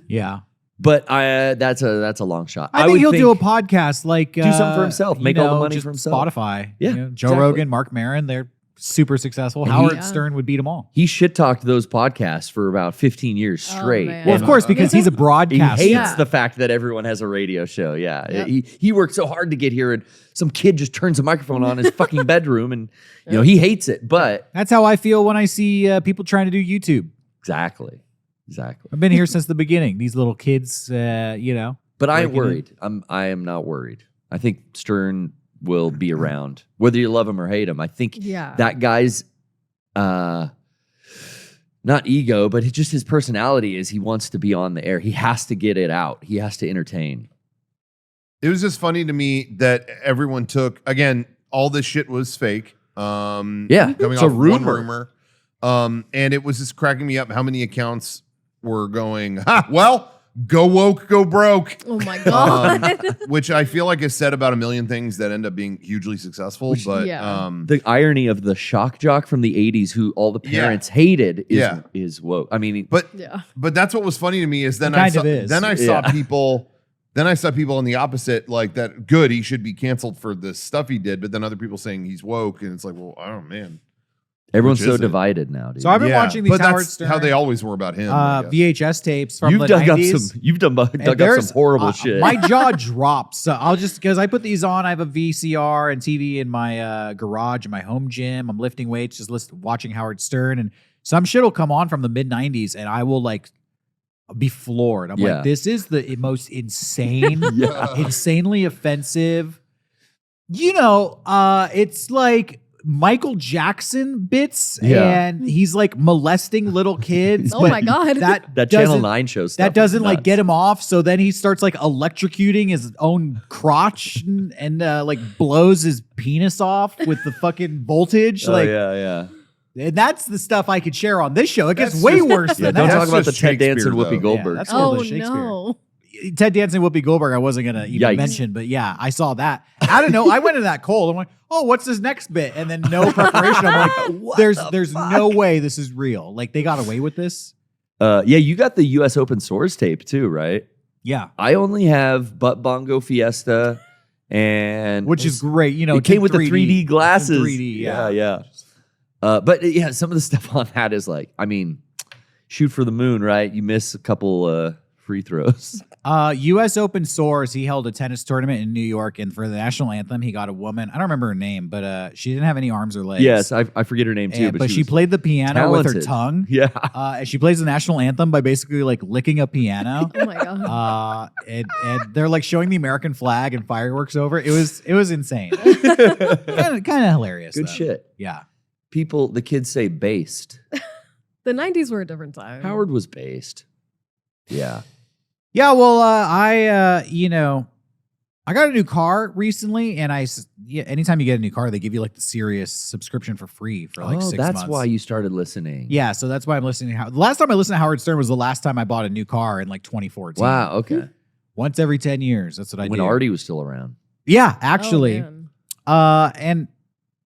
Yeah. But that's a long shot. I think he'll do a podcast like do something for himself, make all the money just for himself. Spotify. Yeah, You know, Joe exactly. Rogan, Mark Maron, they're super successful. And Howard Stern would beat them all. He shit talked those podcasts for about 15 years straight. man. Well, of course, because he's a broadcaster. He hates the fact that everyone has a radio show. Yeah. He worked so hard to get here, and some kid just turns a microphone on in his fucking bedroom, and you know he hates it. But that's how I feel when I see people trying to do YouTube. Exactly. I've been here since the beginning. These little kids, you know. But I ain't breaking worried. I am not worried. I think Stern will be around, whether you love him or hate him. I think that guy's not ego, but just his personality is he wants to be on the air. He has to get it out. He has to entertain. It was just funny to me that everyone took, again, all this shit was fake. Coming it's off a one rumor. rumor. And it was just cracking me up how many accounts were going, well, go woke, go broke. Oh my God. Which I feel like is said about a million things that end up being hugely successful. The irony of the shock jock from the 80s who all the parents hated is woke. I mean, but that's what was funny to me is then I saw people on the opposite, like that good, he should be canceled for the stuff he did, but then other people saying he's woke, and it's like, well, I don't know, man. Everyone's so divided now, dude. So I've been watching these Howard that's Stern how they always were about him. VHS tapes from You've the dug 90s. You've dug up some horrible shit. My jaw drops. So I'll just, because I put these on, I have a VCR and TV in my garage in my home gym. I'm lifting weights, just watching Howard Stern, and some shit will come on from the mid 90s, and I will like be floored. I'm like, this is the most insane, insanely offensive. You know, it's like Michael Jackson bits, and he's like molesting little kids. Oh my God. That Channel 9 show stuff. That doesn't like get him off. So then he starts like electrocuting his own crotch and like blows his penis off with the fucking voltage. And that's the stuff I could share on this show. It gets way worse than that. Don't talk about the Ted Danson Whoopi Goldberg. That's no. Ted Danson Whoopi Goldberg I wasn't going to even mention, but yeah, I saw that. I don't know. I went into that cold. I'm like, oh, what's this next bit? And then no preparation. I'm like, there's no way this is real. Like they got away with this. You got the US Open Source tape too, right? Yeah. I only have Butt Bongo Fiesta, and which is great. You know, it came with the 3D glasses. 3D, yeah. But yeah, some of the stuff on that is like, I mean, shoot for the moon, right? You miss a couple free throws. US Open Source, he held a tennis tournament in New York, and for the national anthem, he got a woman. I don't remember her name, but she didn't have any arms or legs. Yes, I forget her name too. But she played the piano with her tongue. Yeah. And she plays the national anthem by basically like licking a piano. Oh my God. And they're like showing the American flag and fireworks over. It was insane. kind of hilarious. Good though. Shit. Yeah. The kids say based. The 90s were a different time. Howard was based. Yeah. Yeah, well, I got a new car recently, and anytime you get a new car, they give you like the Sirius subscription for free for like 6 months. That's why you started listening. Yeah, so that's why I'm listening. The last time I listened to Howard Stern was the last time I bought a new car in like 2014. Wow, okay. Once every 10 years, that's what I do. When Artie was still around. Yeah, actually. Oh, and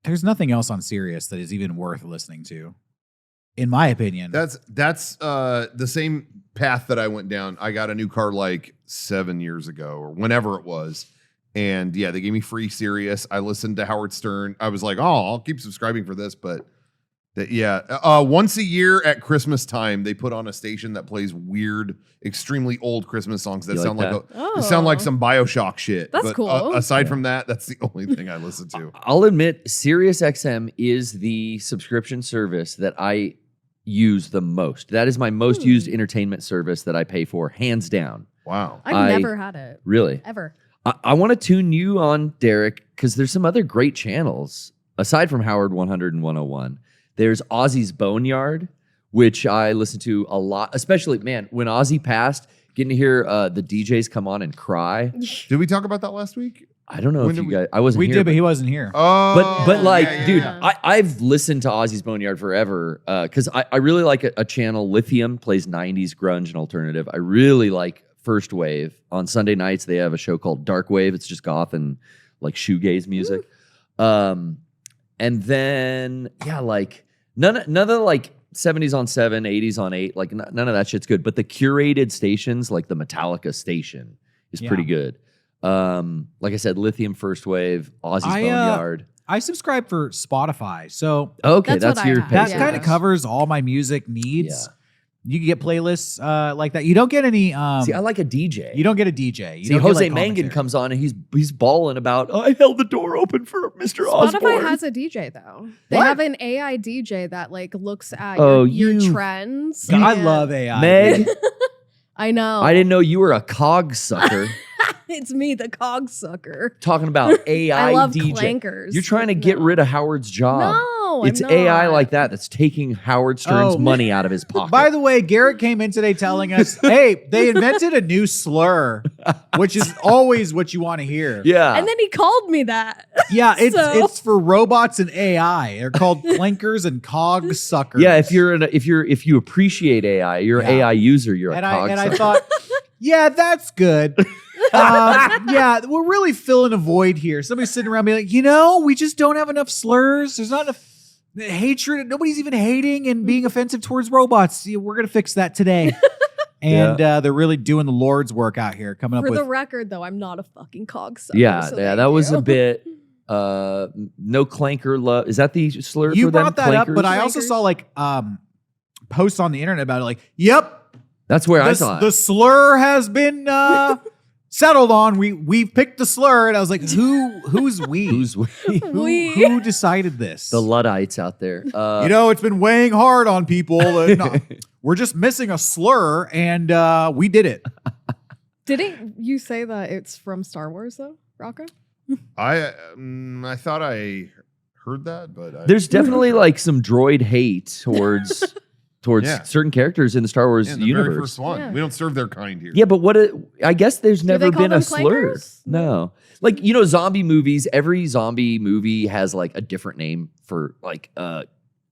there's nothing else on Sirius that is even worth listening to. in my opinion. That's the same path that I went down. I got a new car like 7 years ago or whenever it was. And yeah, they gave me free Sirius. I listened to Howard Stern. I was like, oh, I'll keep subscribing for this. But once a year at Christmas time, they put on a station that plays weird, extremely old Christmas songs that sound like some BioShock shit. That's but, cool. Aside from that, that's the only thing I listen to. I'll admit, SiriusXM is the subscription service that I use the most. That is my most used entertainment service that I pay for, hands down. Wow. I've never had it. Really? Ever. I want to tune you on, Derek, because there's some other great channels aside from Howard 100 and 101. There's Ozzy's Boneyard, which I listen to a lot, especially, man, when Ozzy passed, getting to hear the DJs come on and cry. Did we talk about that last week? I don't know When if did you guys, I wasn't here. We did, but he wasn't here. Oh, But like, yeah, dude, yeah. I've listened to Ozzy's Boneyard forever because I really like a channel. Lithium plays 90s grunge and alternative. I really like First Wave. On Sunday nights, they have a show called Dark Wave. It's just goth and like shoegaze music. And then, yeah, like none of the like 70s on 7, 80s on 8, like none of that shit's good. But the curated stations, like the Metallica station, is pretty good. Like I said, Lithium, First Wave, Ozzy's Boneyard. I subscribe for Spotify, so Okay, That's that's what I your have. that pay kind of service. covers all my music needs. Yeah. You can get playlists like that. You don't get any. See, I like a DJ. You don't get a DJ. You See, don't Jose get, like, Mangan commentary. comes on and he's bawling about, I held the door open for Mr. Osborne. Spotify has a DJ though. They What? have an AI DJ that like looks at Oh, your you- trends. I and- love AI. Meg, I know. I didn't know you were a cog sucker. It's me, the cog sucker. Talking about AI I love DJ. clankers. You're trying to get No. rid of Howard's job. No, It's I'm AI not. like that that's taking Howard Stern's Oh. money out of his pocket. By the way, Garrett came in today telling us, "Hey, they invented a new slur, which is always what you want to hear." yeah. And then he called me that. Yeah, it's So- it's for robots and AI. They're called clankers and cog suckers. yeah, if you appreciate AI, you're an Yeah. AI user, you're and a cog I sucker. thought, yeah, that's good. Yeah, we're really filling a void here. Somebody's sitting around being like, we just don't have enough slurs. There's not enough hatred. Nobody's even hating and being offensive towards robots. Yeah, we're gonna fix that today. And they're really doing the Lord's work out here, coming up For with. the record, though, I'm not a fucking cog sucker. yeah, so yeah, thank that was you. a bit no clanker love. Is that the slur You for them? brought that up, Clankers? but I also Clankers? saw like posts on the internet about it. Like, yep, That's where I the, saw it. the slur has been settled on. We've picked the slur, and I was like, who's we? Who's we? Who decided this? The Luddites out there. It's been weighing hard on people. We're just missing a slur, and we did it. Didn't you say that it's from Star Wars, though, Rocco? I thought I heard that, but There's definitely like some droid hate towards Yeah. certain characters in the Star Wars the very universe. first one. Yeah. We don't serve their kind here. Yeah, but I guess there's Do never they call been a them slur. clankers? No. Like, zombie movies, every zombie movie has like a different name for like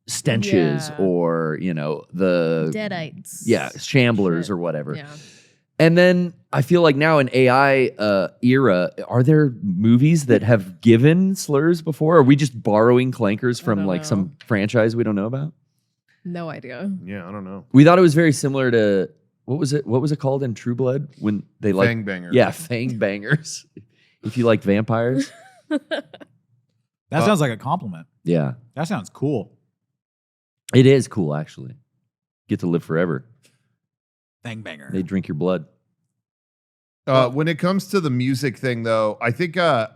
stenches Yeah. or, the Deadites. shamblers Shit. or whatever. Yeah. And then I feel like now in AI era, are there movies that have given slurs before? Are we just borrowing clankers from don't like know. some franchise we don't know about? No idea. Yeah, I don't know. We thought it was very similar to what was it called in True Blood when they like Fang banger. yeah, fang bangers. If you like vampires. That sounds like a compliment. Yeah. That sounds cool. It is cool actually. Get to live forever. Bang banger. They drink your blood. When it comes to the music thing, though, I think I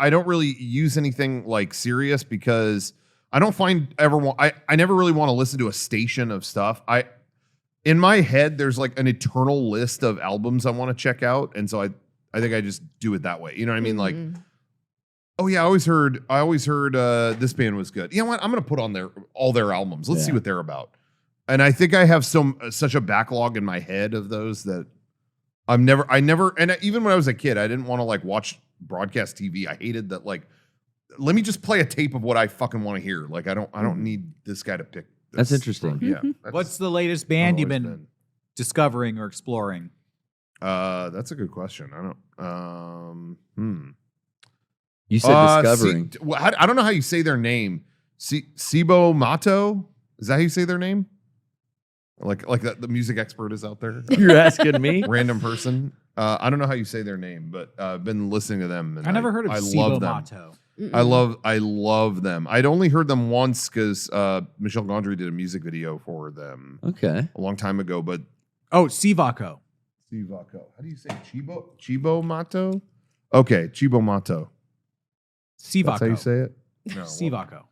don't really use anything like serious because I don't I never really want to listen to a station of stuff. In my head, there's like an eternal list of albums I want to check out, and so I think I just do it that way. You know what I mean? Like, oh yeah, I always heard this band was good. You know what? I'm gonna put on all their albums. Let's see Yeah. what they're about. And I think I have such a backlog in my head of those that I never, and even when I was a kid, I didn't want to like watch broadcast TV. I hated that. Like, let me just play a tape of what I fucking want to hear. Like, I don't need this guy to pick. That's this interesting. from. Yeah. What's the latest band you've always been discovering or exploring? That's a good question. I don't. You said discovering. I don't know how you say their name. Sibo Mato. Is that how you say their name? Like that the music expert is out there. You're asking me? Random person. I don't know how you say their name, but I've been listening to them. And I never heard of I Sibo love them. Motto. I love them. I'd only heard them once because Michelle Gondry did a music video for them Okay. a long time ago. But Oh, Sivaco. Sivaco. How do you say it? Chibo Mato? Okay, Chibo Mato. Sivaco. That's how you say it? No. well, Sivaco.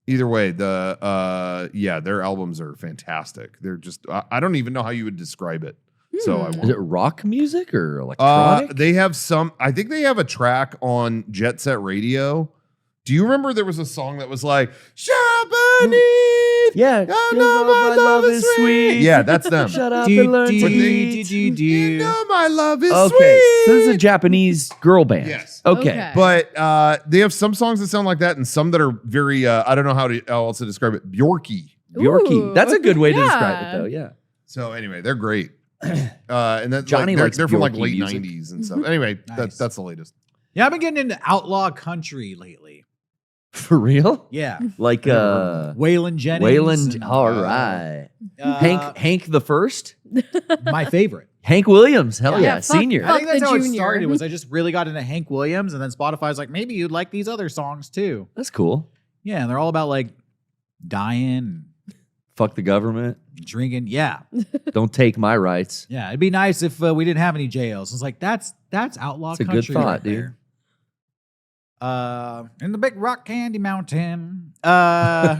either way, their albums are fantastic. They're just I don't even know how you would describe it. So I Is it rock music or electronic? they have I think they have a track on Jet Set Radio. Do you remember there was a song that was like Shabani? Yeah. Oh, no, my love is sweet. Yeah, that's them. Shut up Do, and learn do, to do, eat. do, do. You know my love is Okay. sweet. So this is a Japanese girl band. Yes. Okay. But they have some songs that sound like that and some that are very I don't know how else to describe it. Bjorky. Bjorky. Ooh. That's a good way to Yeah. describe it, though. Yeah. So anyway, they're great. And that's Johnny likes they're from like Bjorky late music. 90s and stuff. Anyway, Nice. that's the latest. Yeah, I've been getting into outlaw country lately. For real? Yeah. Like Waylon Jennings. Wayland. and, All right. uh, Hank the first? my favorite. Hank Williams. Hell Yeah, yeah. fuck- Senior. I think that's the how it junior. started. Was I just really got into Hank Williams, and then Spotify's like, maybe you'd like these other songs too. That's cool. Yeah, and they're all about like dying, Fuck the government. and drinking. Yeah, Don't take my rights. yeah. It'd be nice if we didn't have any jails. It's like that's outlaw It's a good country. thought, right dude. there. In the Big Rock Candy Mountain. Yeah,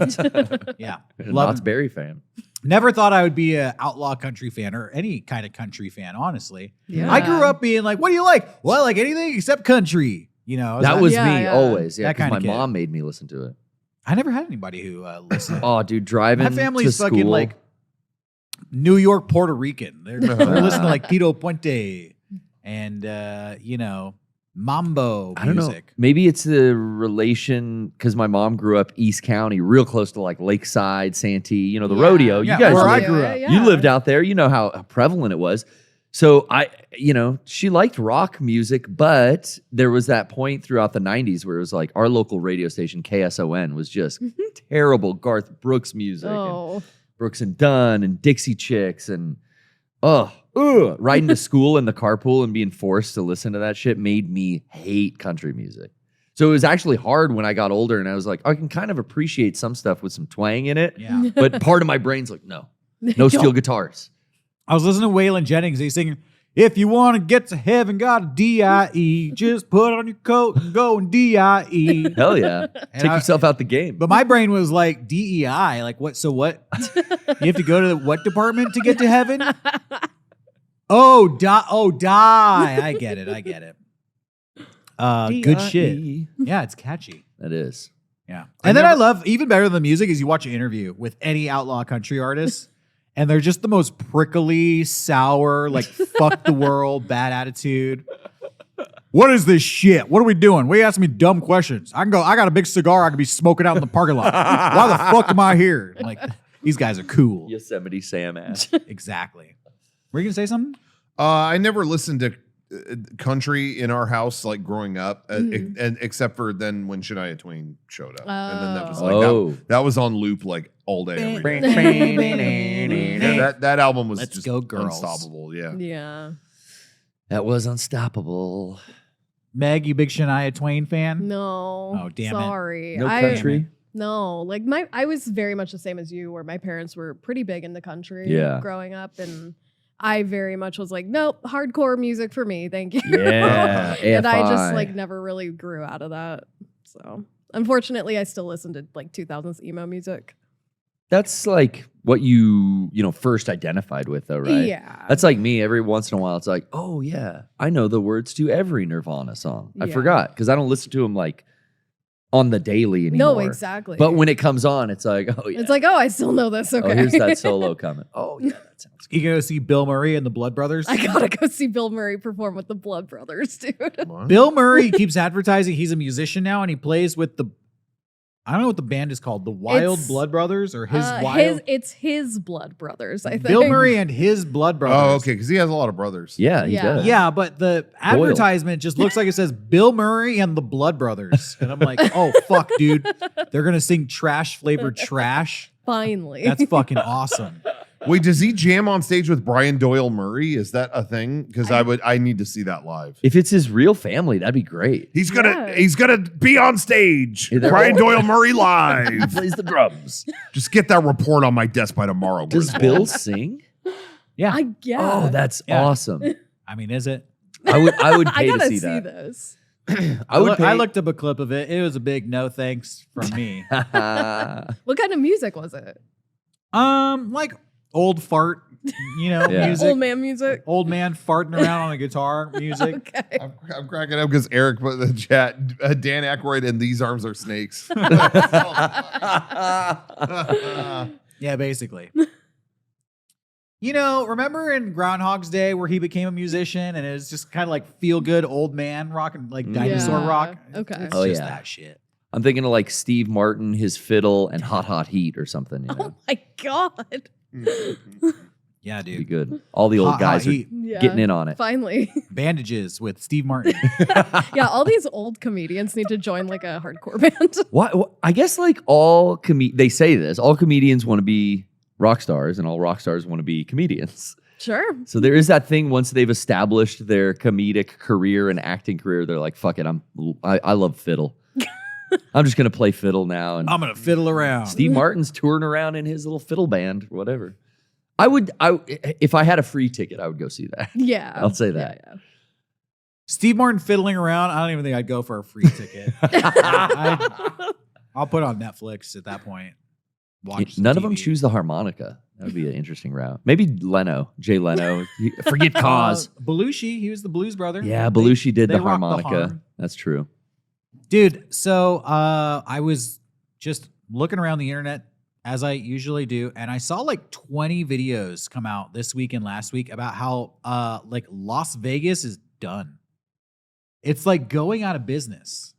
love Knott's it. Berry fan. Never thought I would be an outlaw country fan or any kind of country fan. Honestly, Yeah. I grew up being like, "What do you like?" Well, I like anything except country. You know, That was Yeah, me yeah. always. Yeah, That because kinda my kid. mom made me listen to it. I never had anybody who listened. Oh, dude, driving My family's to fucking school. like New York, Puerto Rican. They're listening to like Tito Puente and mambo I don't know. music. Maybe it's the relation because my mom grew up East County, real close to like Lakeside, Santee. The rodeo. Yeah, You guys, where I lived- grew up. you lived out there. You know how prevalent it was. So she liked rock music, but there was that point throughout the 90s where it was like our local radio station, KSON, was just terrible Garth Brooks music. And Oh. Brooks and Dunn and Dixie Chicks and riding to school in the carpool and being forced to listen to that shit made me hate country music. So it was actually hard when I got older and I was like, I can kind of appreciate some stuff with some twang in it. Yeah. But part of my brain's like, no steel guitars. I was listening to Waylon Jennings. He's singing, "If you want to get to heaven, got a D-I-E. Just put on your coat and go and D-I-E." Hell yeah. Take yourself out the game. But my brain was like DEI. Like what? So what? You have to go to the what department to get to heaven? Die. I get it. Good shit. D.I.E.. Yeah, it's catchy. That is. Yeah. And then I love, even better than the music, is you watch an interview with any outlaw country artist, and they're just the most prickly, sour, like fuck the world, bad attitude. What is this shit? What are we doing? What are you asking me dumb questions? I got a big cigar I could be smoking out in the parking lot. Why the fuck am I here? I'm like, these guys are cool. Yosemite Sam ass. Exactly. Were you going to say something? I never listened to country in our house like growing up, and except for then when Shania Twain showed up, and then that was like that was on loop like all day. Every day. Yeah, that album was Let's just go, girls. unstoppable. Yeah. Yeah. That was unstoppable. Meg, you big Shania Twain fan? No. Oh, damn it. Sorry. No country. No, like I was very much the same as you, where my parents were pretty big in the country Yeah. growing up, and I very much was like, nope, hardcore music for me, thank you. Yeah, and I just AFI. like never really grew out of that. So unfortunately, I still listen to like 2000s emo music. That's like what you first identified with, though, right? Yeah. That's like me. Every once in a while, it's like, oh yeah, I know the words to every Nirvana song. I Yeah. forgot because I don't listen to them like on the daily anymore. No, exactly. But when it comes on, it's like, oh yeah. It's like, oh, I still know this. Okay. Oh, here's that solo coming. Oh yeah, that sounds good. You go see Bill Murray and the Blood Brothers? I gotta go see Bill Murray perform with the Blood Brothers, dude. What? Bill Murray keeps advertising he's a musician now, and he plays with I don't know what the band is called, the Wild It's, Blood Brothers or Wild. It's his Blood Brothers, I think. Bill Murray and his Blood Brothers. Oh, okay, because he has a lot of brothers. Yeah, he Yeah. does. Yeah, but the advertisement just looks like it says Bill Murray and the Blood Brothers. And I'm like, oh, fuck, dude. They're going to sing trash flavored trash. Finally. That's fucking awesome. Wait, does he jam on stage with Brian Doyle Murray? Is that a thing? Because I need to see that live. If it's his real family, that'd be great. He's gonna be on stage. Hey, Brian Doyle Murray live. He plays the drums. Just get that report on my desk by tomorrow. Does Bill sing? Yeah. Yeah. Oh, that's Yeah. awesome. I mean, is it? I would I pay to gotta see see that. this. I looked up a clip of it. It was a big no thanks from me. What kind of music was it? Like old fart, Yeah. music. Old man music. Old man farting around on a guitar music. Okay. I'm cracking up because Eric put in the chat, Dan Aykroyd and These Arms Are Snakes. Yeah, basically. Remember in Groundhog's Day where he became a musician and it was just kind of like feel good old man rock and like dinosaur Yeah. rock? Okay. It's Oh, just yeah. that shit. I'm thinking of like Steve Martin, his fiddle, and Hot Hot Heat or something. Oh my God. Yeah, Be dude. good. All the old Hot guys are Heat. Yeah. getting in on it. Finally. Bandages with Steve Martin. Yeah, all these old comedians need to join like a hardcore band. I guess like they say this, all comedians want to be rock stars and all rock stars want to be comedians. Sure. So there is that thing once they've established their comedic career and acting career, they're like, fuck it, I love fiddle. I'm just going to play fiddle now. And I'm going to fiddle around. Steve Martin's touring around in his little fiddle band, whatever. If I had a free ticket, I would go see that. Yeah. I'll say that. Yeah. Steve Martin fiddling around. I don't even think I'd go for a free ticket. I'll put on Netflix at that point. Watch some None of them TV. choose the harmonica. That would be an interesting route. Maybe Jay Leno. Forget cause. Belushi, he was the blues brother. Yeah, Belushi did they the rocked the harmonica. harm. That's true. Dude, so I was just looking around the internet as I usually do, and I saw like 20 videos come out this week and last week about how like Las Vegas is done. It's like going out of business.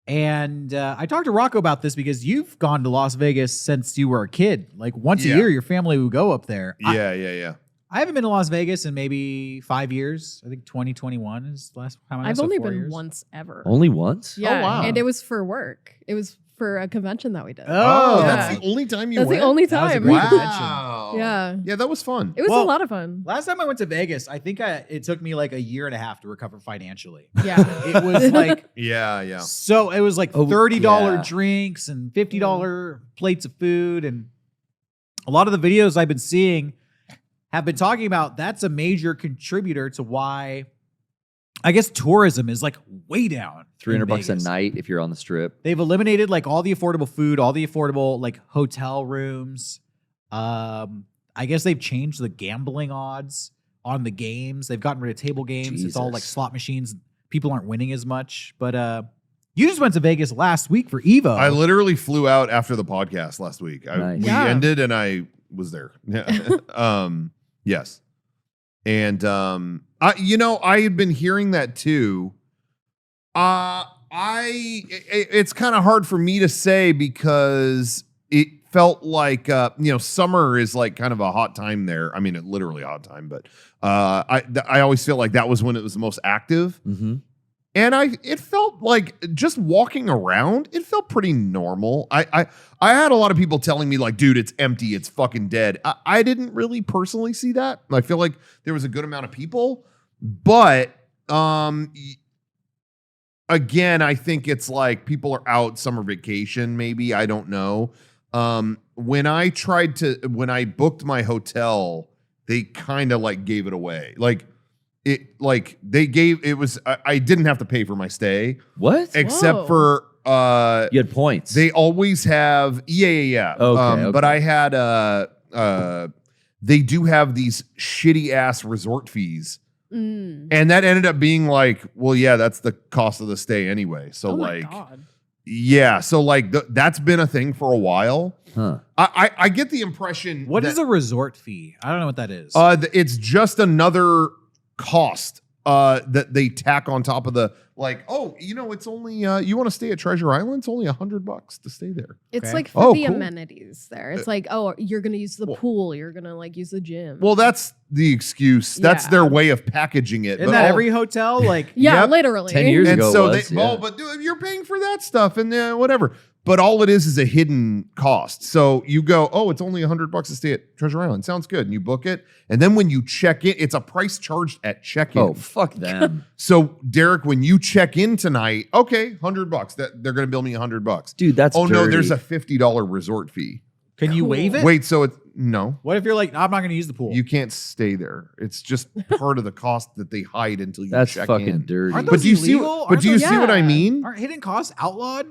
And I talked to Rocco about this because you've gone to Las Vegas since you were a kid. Like once a year, your family would go up there. Yeah. I haven't been to Las Vegas in maybe 5 years. I think 2021 is the last time I I've only 4 been years. once ever. Only once? Yeah. wow. And it was for work. It was for a convention that we did. Oh, Yeah. that's the only time you That's went? the only That was a time. great Wow. convention. Yeah. Yeah, that was fun. It was Well, a lot of fun. Last time I went to Vegas, I think it took me like a year and a half to recover financially. Yeah. It was like Yeah. so it was like Oh, $30 yeah. drinks and $50 plates of food, and a lot of the videos I've been seeing have been talking about that's a major contributor to why I guess tourism is like way down. in $300 a Vegas. night if you're on the strip. They've eliminated like all the affordable food, all the affordable like hotel rooms. I guess they've changed the gambling odds on the games. They've gotten rid of table games. It's all like Jesus. slot machines. People aren't winning as much. But you just went to Vegas last week for EVO. I literally flew out after the podcast last week. Nice. We Yeah. ended and was there. Yes. And I had been hearing that too. It's kind of hard for me to say because it felt like summer is like kind of a hot time there. I mean, literally a hot time, but I always feel like that was when it was the most active. Mm-hmm. And it felt like just walking around, it felt pretty normal. I had a lot of people telling me like, dude, it's empty, it's fucking dead. I didn't really personally see that. I feel like there was a good amount of people, but again, I think it's like people are out summer vacation, maybe. I don't know. When I booked my hotel, they kind of like gave it away. I didn't have to pay for my stay What? except Whoa. for You had points. they always have yeah. Okay. But I had they do have these shitty ass resort fees. Mm. And that ended up being like, well, yeah, that's the cost of the stay anyway. So Oh my like, God. yeah, so like that's been a thing for a while. Huh. I get the impression What that, is a resort fee? I don't know what that is. it's just another cost that they tack on top of the like, oh, it's only you want to stay at Treasure Island? It's only $100 to stay there. It's Okay. like for Oh, the cool. amenities there. It's like, oh, you're going to use the pool. You're going to like use the gym. Well, that's the excuse. That's Yeah. their way of packaging it. Isn't But that all- every hotel? Like yeah, Yep. literally. 10 years and ago so it was, they, yeah. but dude, you're paying for that stuff and whatever. But all it is a hidden cost. So you go, oh, it's only $100 to stay at Treasure Island. Sounds good. And you book it. And then when you check in, it's a price charged at check-in. Oh, fuck them. So Derek, when you check in tonight, okay, $100. That they're going to bill me $100. Dude, that's no, dirty. there's a $50 resort fee. Can you waive it? Wait, so it's no. What if you're like, I'm not going to use the pool? You can't stay there. It's just part of the cost that they hide until you That's check fucking in. dirty. Aren't But those do you see? illegal? But do you see what I Yeah. mean? Aren't hidden costs outlawed?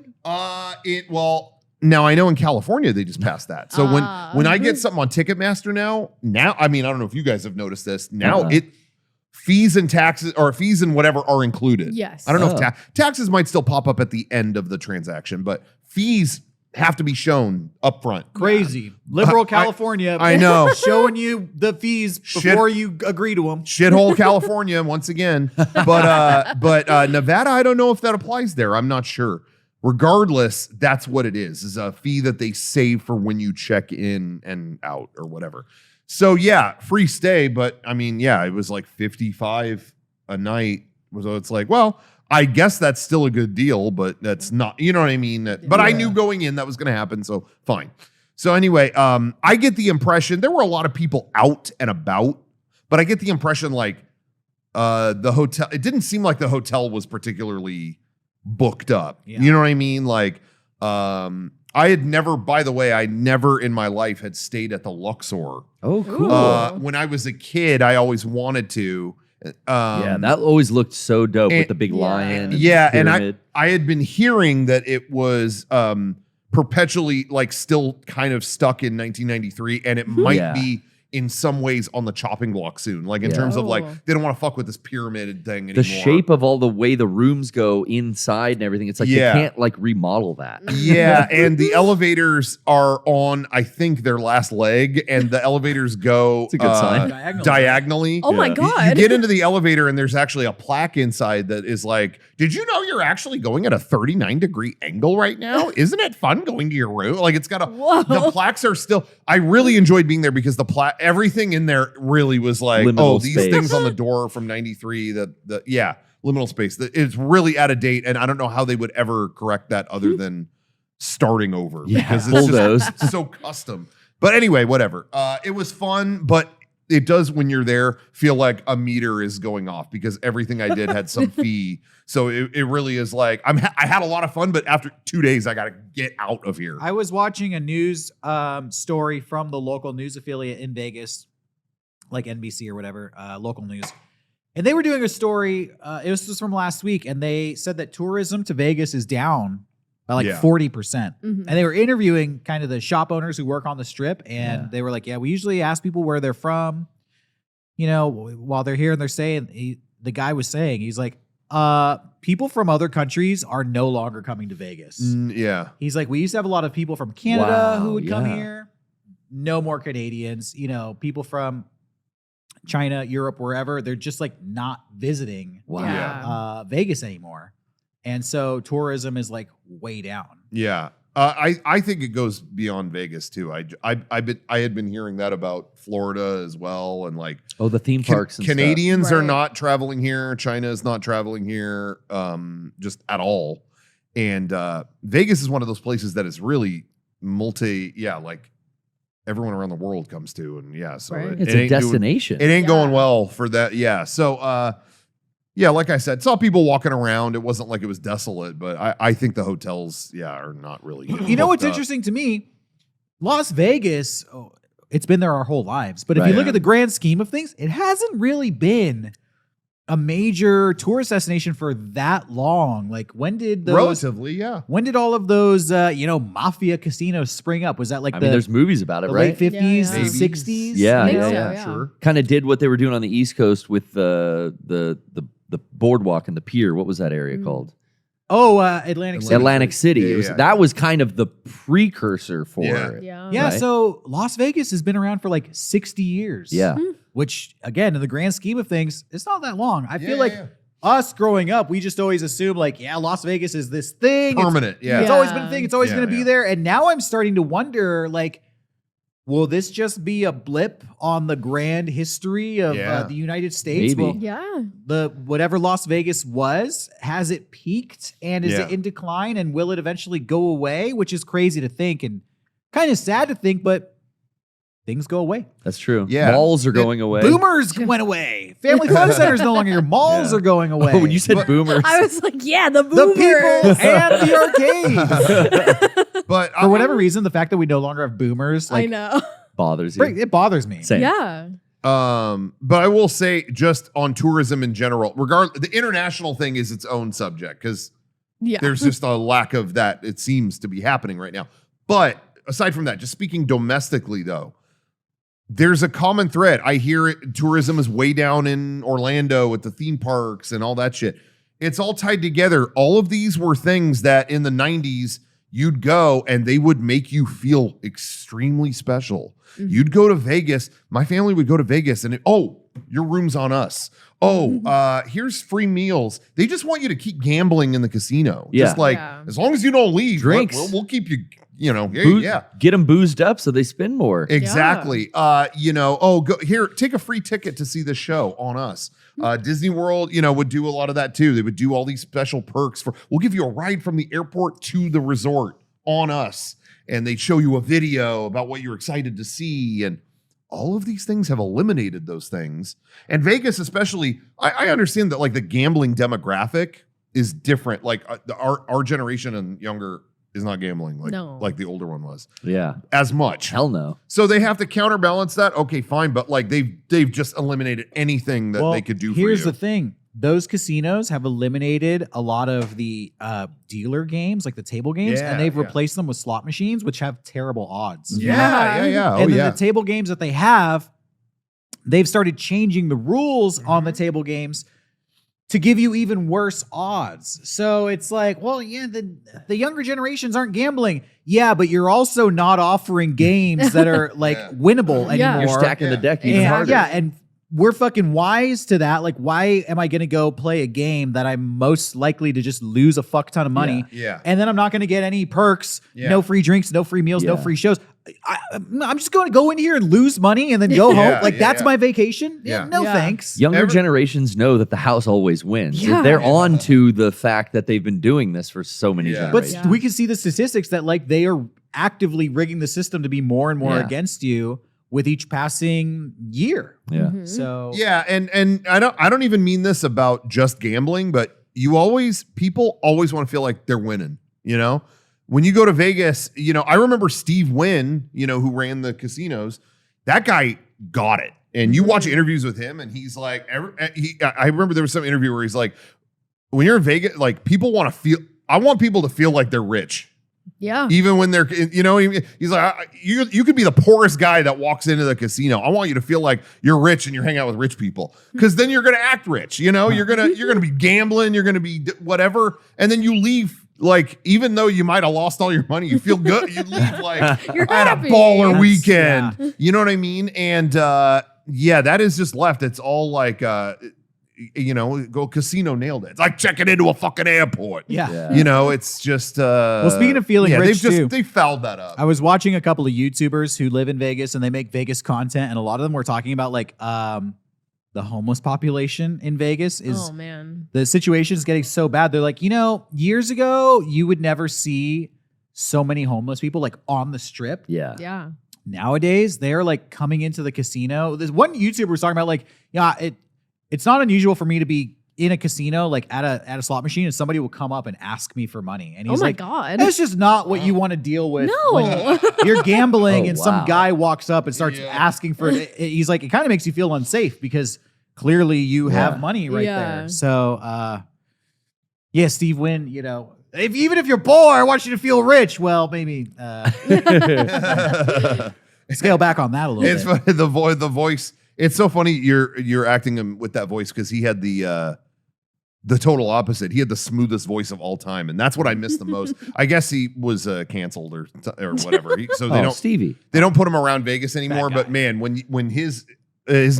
Well, now I know in California they just passed that. So when I get Mhm. something on Ticketmaster now, I mean, I don't know if you guys have noticed this. Now Uh-huh. fees and taxes or fees and whatever are included. Yes. I don't know Oh. if taxes might still pop up at the end of the transaction, but fees have to be shown up front. Crazy. Liberal California. I know. Showing you the fees before you agree to them. Shithole California once again. But Nevada, I don't know if that applies there. I'm not sure. Regardless, that's what it is a fee that they save for when you check in and out or whatever. So yeah, free stay, but I mean, yeah, it was like $55 a night. So it's like, well, I guess that's still a good deal, but that's not, you know what I mean? But I knew going in that was going to happen, so fine. So anyway, I get the impression there were a lot of people out and about, but I get the impression like the hotel, it didn't seem like the hotel was particularly booked up. Yeah. You know what I mean? Like, I had never, by the way, I never in my life had stayed at the Luxor. Oh, cool. When I was a kid, I always wanted to. Yeah, that always looked so dope with the big Yeah. lion. And Yeah, and pyramid. I had been hearing that it was perpetually like still kind of stuck in 1993, and it might Yeah. be in some ways on the chopping block soon. Like in Yeah. terms of like Oh. they don't want to fuck with this pyramid thing anymore. the shape of all the way the rooms go inside and everything. It's like Yeah. they can't like remodel that. Yeah, and the elevators are on, I think, their last leg, and the elevators go It's a good sign. diagonally. Oh my Yeah. God. You get into the elevator, and there's actually a plaque inside that is like, "Did you know you're actually going at a 39-degree angle right now? Isn't it fun going to your room?" Like it's got a. Whoa. The plaques are still. I really enjoyed being there because everything in there really was like, Liminal these space. things on the door from '93. Liminal space. It's really out of date, and I don't know how they would ever correct that other than starting over. Yeah, because it's bulldoze. just so custom. But anyway, whatever. It was fun, but it does when you're there feel like a meter is going off because everything I did had some fee. So it really is like I had a lot of fun, but after 2 days I got to get out of here. I was watching a news story from the local news affiliate in Vegas, like NBC or whatever, local news. And they were doing a story, it was just from last week, and they said that tourism to Vegas is down by like Yeah. 40%. Mhm. And they were interviewing kind of the shop owners who work on the strip, and they were like, yeah, we usually ask people where they're from, you know, while they're here and they're staying. The guy was saying, he's like, people from other countries are no longer coming to Vegas. Yeah. He's like, we used to have a lot of people from Canada Wow, who would come yeah. here. No more Canadians. You know, people from China, Europe, wherever. They're just like not visiting Wow. Yeah. Vegas anymore. And so tourism is like way down. Yeah. I think it goes beyond Vegas too. I had been hearing that about Florida as well, and like Oh, the theme parks and Canadians are Right. not traveling here. China is not traveling here, just at all. And Vegas is one of those places that is really like everyone around the world comes to, and yeah, so Right. stuff. It's it a ain't doing- destination. it ain't Yeah. going well for that. Yeah. So, yeah, like I said, saw people walking around. It wasn't like it was desolate, but I think the hotels, are not really. You know what's booked up. interesting to me? Las Vegas, it's been there our whole lives. But if you Right. look at the grand scheme of things, it hasn't really been a major tourist destination for that long. Like when did those Relatively, yeah. when did all of those mafia casinos spring up? Was that like I mean, there's movies about it, the right? late 50s, Yeah, the yeah. 60s? Yeah, I think yeah, so, yeah. yeah. Sure. Kind of did what they were doing on the East Coast with the boardwalk and the pier. What was that area Mm. called? Oh, Atlantic City. Atlantic City. Yeah, It was, yeah. That was kind of the precursor for Yeah. it. Yeah. Yeah, Right. so Las Vegas has been around for like 60 years. Yeah. Which, again, in the grand scheme of things, it's not that long. I feel Yeah, like yeah. us growing up, we just always assume like, yeah, Las Vegas is this thing. Permanent, yeah. It's always been a thing. It's always Yeah, going to be yeah. there. And now I'm starting to wonder, like, will this just be a blip on the grand history of the United States? Maybe. Well, Yeah. the whatever Las Vegas was, has it peaked and is it in decline, and will it eventually go away? Which is crazy to think and kind of sad to think, but things go away. That's true. Yeah. Malls are going away. Boomers went away. Family fun centers no longer here. Malls are going away. Oh, when you said boomers. I was like, yeah, the the boomers. people and the arcades. But For whatever reason, the fact that we no longer have boomers, I like, know. bothers you. it bothers me. Same. Yeah. but I will say, just on tourism in general, the international thing is its own subject because Yeah. there's just a lack of that. It seems to be happening right now. But aside from that, just speaking domestically, though, there's a common thread. I hear it. Tourism is way down in Orlando with the theme parks and all that shit. It's all tied together. All of these were things that in the 90s you'd go and they would make you feel extremely special. Mm-hmm. You'd go to Vegas. My family would go to Vegas and your room's on us. Here's free meals. They just want you to keep gambling in the casino. Yeah. Just like, as long as you don't leave, Drinks. we'll keep you, Get them boozed up so they spend more. Exactly. Take a free ticket to see the show on us. Disney World, would do a lot of that too. They would do all these special perks we'll give you a ride from the airport to the resort on us. And they'd show you a video about what you're excited to see. And all of these things have eliminated those things. And Vegas, especially, I understand that like the gambling demographic is different. Like our generation and younger is not gambling like the older one was. Yeah. As much. Hell no. So they have to counterbalance that. Okay, fine. But like they've just eliminated anything that they could do for you. Here's the thing. Those casinos have eliminated a lot of the dealer games, like the table games, and they've replaced them with slot machines, which have terrible odds. Yeah. And then the table games that they have, they've started changing the rules on the table games to give you even worse odds. So it's like, well, yeah, the younger generations aren't gambling. Yeah, but you're also not offering games that are like winnable anymore. You're stacking the deck even harder. Yeah, and we're fucking wise to that. Like, why am I going to go play a game that I'm most likely to just lose a fuck ton of money? Yeah. And then I'm not going to get any perks, Yeah. no free drinks, no free meals, no free shows. I'm just going to go in here and lose money and then go home. Like, that's my vacation? Yeah. No thanks. Younger generations know that the house always wins. Yeah. They're on to the fact that they've been doing this for so many But generations. we can see the statistics that like they are actively rigging the system to be more and more against you with each passing year. Yeah. So Yeah, and I don't even mean this about just gambling, but people always want to feel like they're winning, When you go to Vegas, I remember Steve Wynn, who ran the casinos, that guy got it. And you watch interviews with him and he's like, I remember there was some interview where he's like, when you're in Vegas, like I want people to feel like they're rich. Yeah. Even when they're, he's like, you could be the poorest guy that walks into the casino. I want you to feel like you're rich and you're hanging out with rich people, because then you're going to act rich. You're going to be gambling. You're going to be whatever. And then you leave, like, even though you might have lost all your money, you feel good. You leave like, You're I had a happy. baller weekend. You know what I mean? And that is just left. It's all like, go casino nailed it. It's like checking into a fucking airport. yeah. It's just Well, speaking of feeling rich, they fouled that up. I was watching a couple of YouTubers who live in Vegas and they make Vegas content, and a lot of them were talking about like the homeless population in Vegas is Oh man. the situation is getting so bad. They're like, years ago you would never see so many homeless people like on the strip. Yeah. Yeah. Nowadays they're like coming into the casino. There's one YouTuber was talking about like, it's not unusual for me to be in a casino, like at a slot machine, and somebody will come up and ask me for money. And he's Oh my like, God. that's just not what you want to deal with. No. when you're gambling Oh, and some wow. guy walks up and starts asking for it. He's like, it kind of makes you feel unsafe because clearly you have money right there. So, Steve Wynn, even if you're poor, I want you to feel rich. Well, maybe scale back on that a little It's bit. funny, the voice. It's so funny you're acting him with that voice, because he had the total opposite. He had the smoothest voice of all time, and that's what I miss the most. I guess he was canceled or whatever. So they don't Stevie. They don't put him around Vegas anymore. But man, when his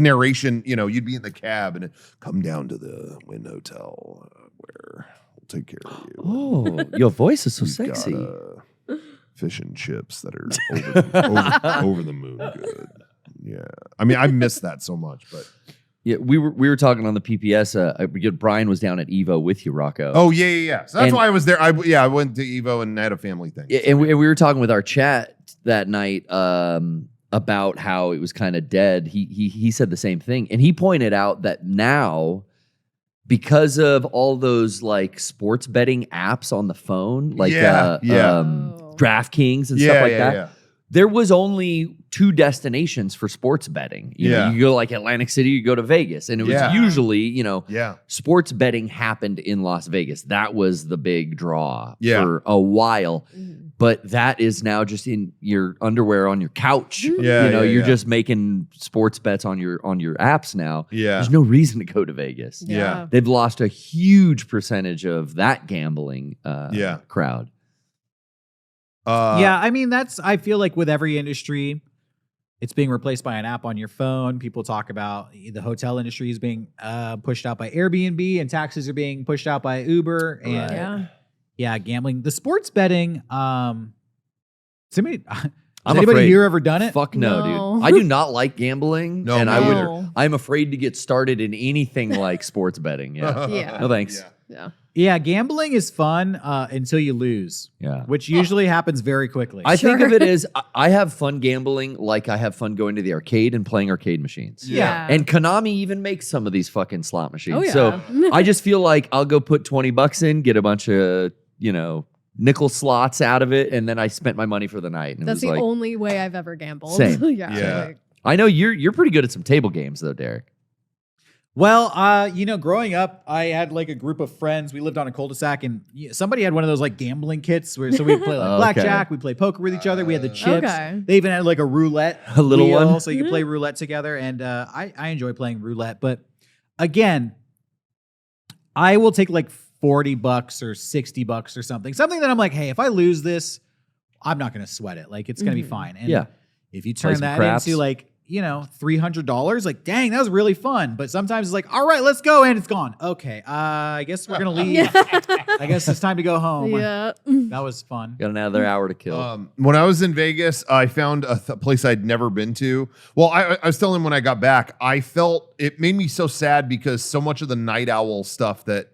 narration, you'd be in the cab and come down to the Wynn Hotel where we'll take care of you. Oh, your voice is so You've sexy. gotta fish and chips that are over the moon good. Yeah. I mean, I miss that so much, but Yeah, we were talking on the PPS. Brian was down at EVO with you, Rocco. oh yeah. So that's why I was there. I went to EVO and had a family thing. Yeah, and we were talking with our chat that night about how it was kind of dead. He said the same thing, and he pointed out that now, because of all those like sports betting apps on the phone, like DraftKings and stuff like that. There was only 2 destinations for sports betting. You know, you go like Atlantic City, you go to Vegas. And it was usually, sports betting happened in Las Vegas. That was the big draw for a while. But that is now just in your underwear on your couch. You're just making sports bets on your apps now. There's no reason to go to Vegas. They've lost a huge percentage of that gambling crowd. I mean, I feel like with every industry, it's being replaced by an app on your phone. People talk about the hotel industry is being pushed out by Airbnb, and taxis are being pushed out by Uber. And gambling. The sports betting, has anybody here ever done it? Fuck no, dude. I do not like gambling. I'm afraid to get started in anything like sports betting. No thanks. Yeah, gambling is fun until you lose. Which usually happens very quickly. I think of it as I have fun gambling like I have fun going to the arcade and playing arcade machines. And Konami even makes some of these fucking slot machines. So I just feel like I'll go put $20 in, get a bunch of, nickel slots out of it, and then I spent my money for the night. And that's the only way I've ever gambled. Same. I know you're pretty good at some table games though, Derek. Well, growing up, I had like a group of friends. We lived on a cul-de-sac, and somebody had one of those like gambling kits so we'd play like blackjack, we'd play poker with each other. We had the chips. They even had like a roulette, a little wheel, one, so you could play roulette together. And I enjoy playing roulette, but again, I will take like $40 or $60 or something that I'm like, hey, if I lose this, I'm not going to sweat it. Like it's going to be fine. And if you turn that into like, $300, like, dang, that was really fun. But sometimes it's like, all right, let's go. And it's gone. Okay. I guess we're going to leave. I guess it's time to go home. That was fun. Got another hour to kill. When I was in Vegas, I found a place I'd never been to. Well, I was telling him when I got back, I felt it made me so sad because so much of the night owl stuff that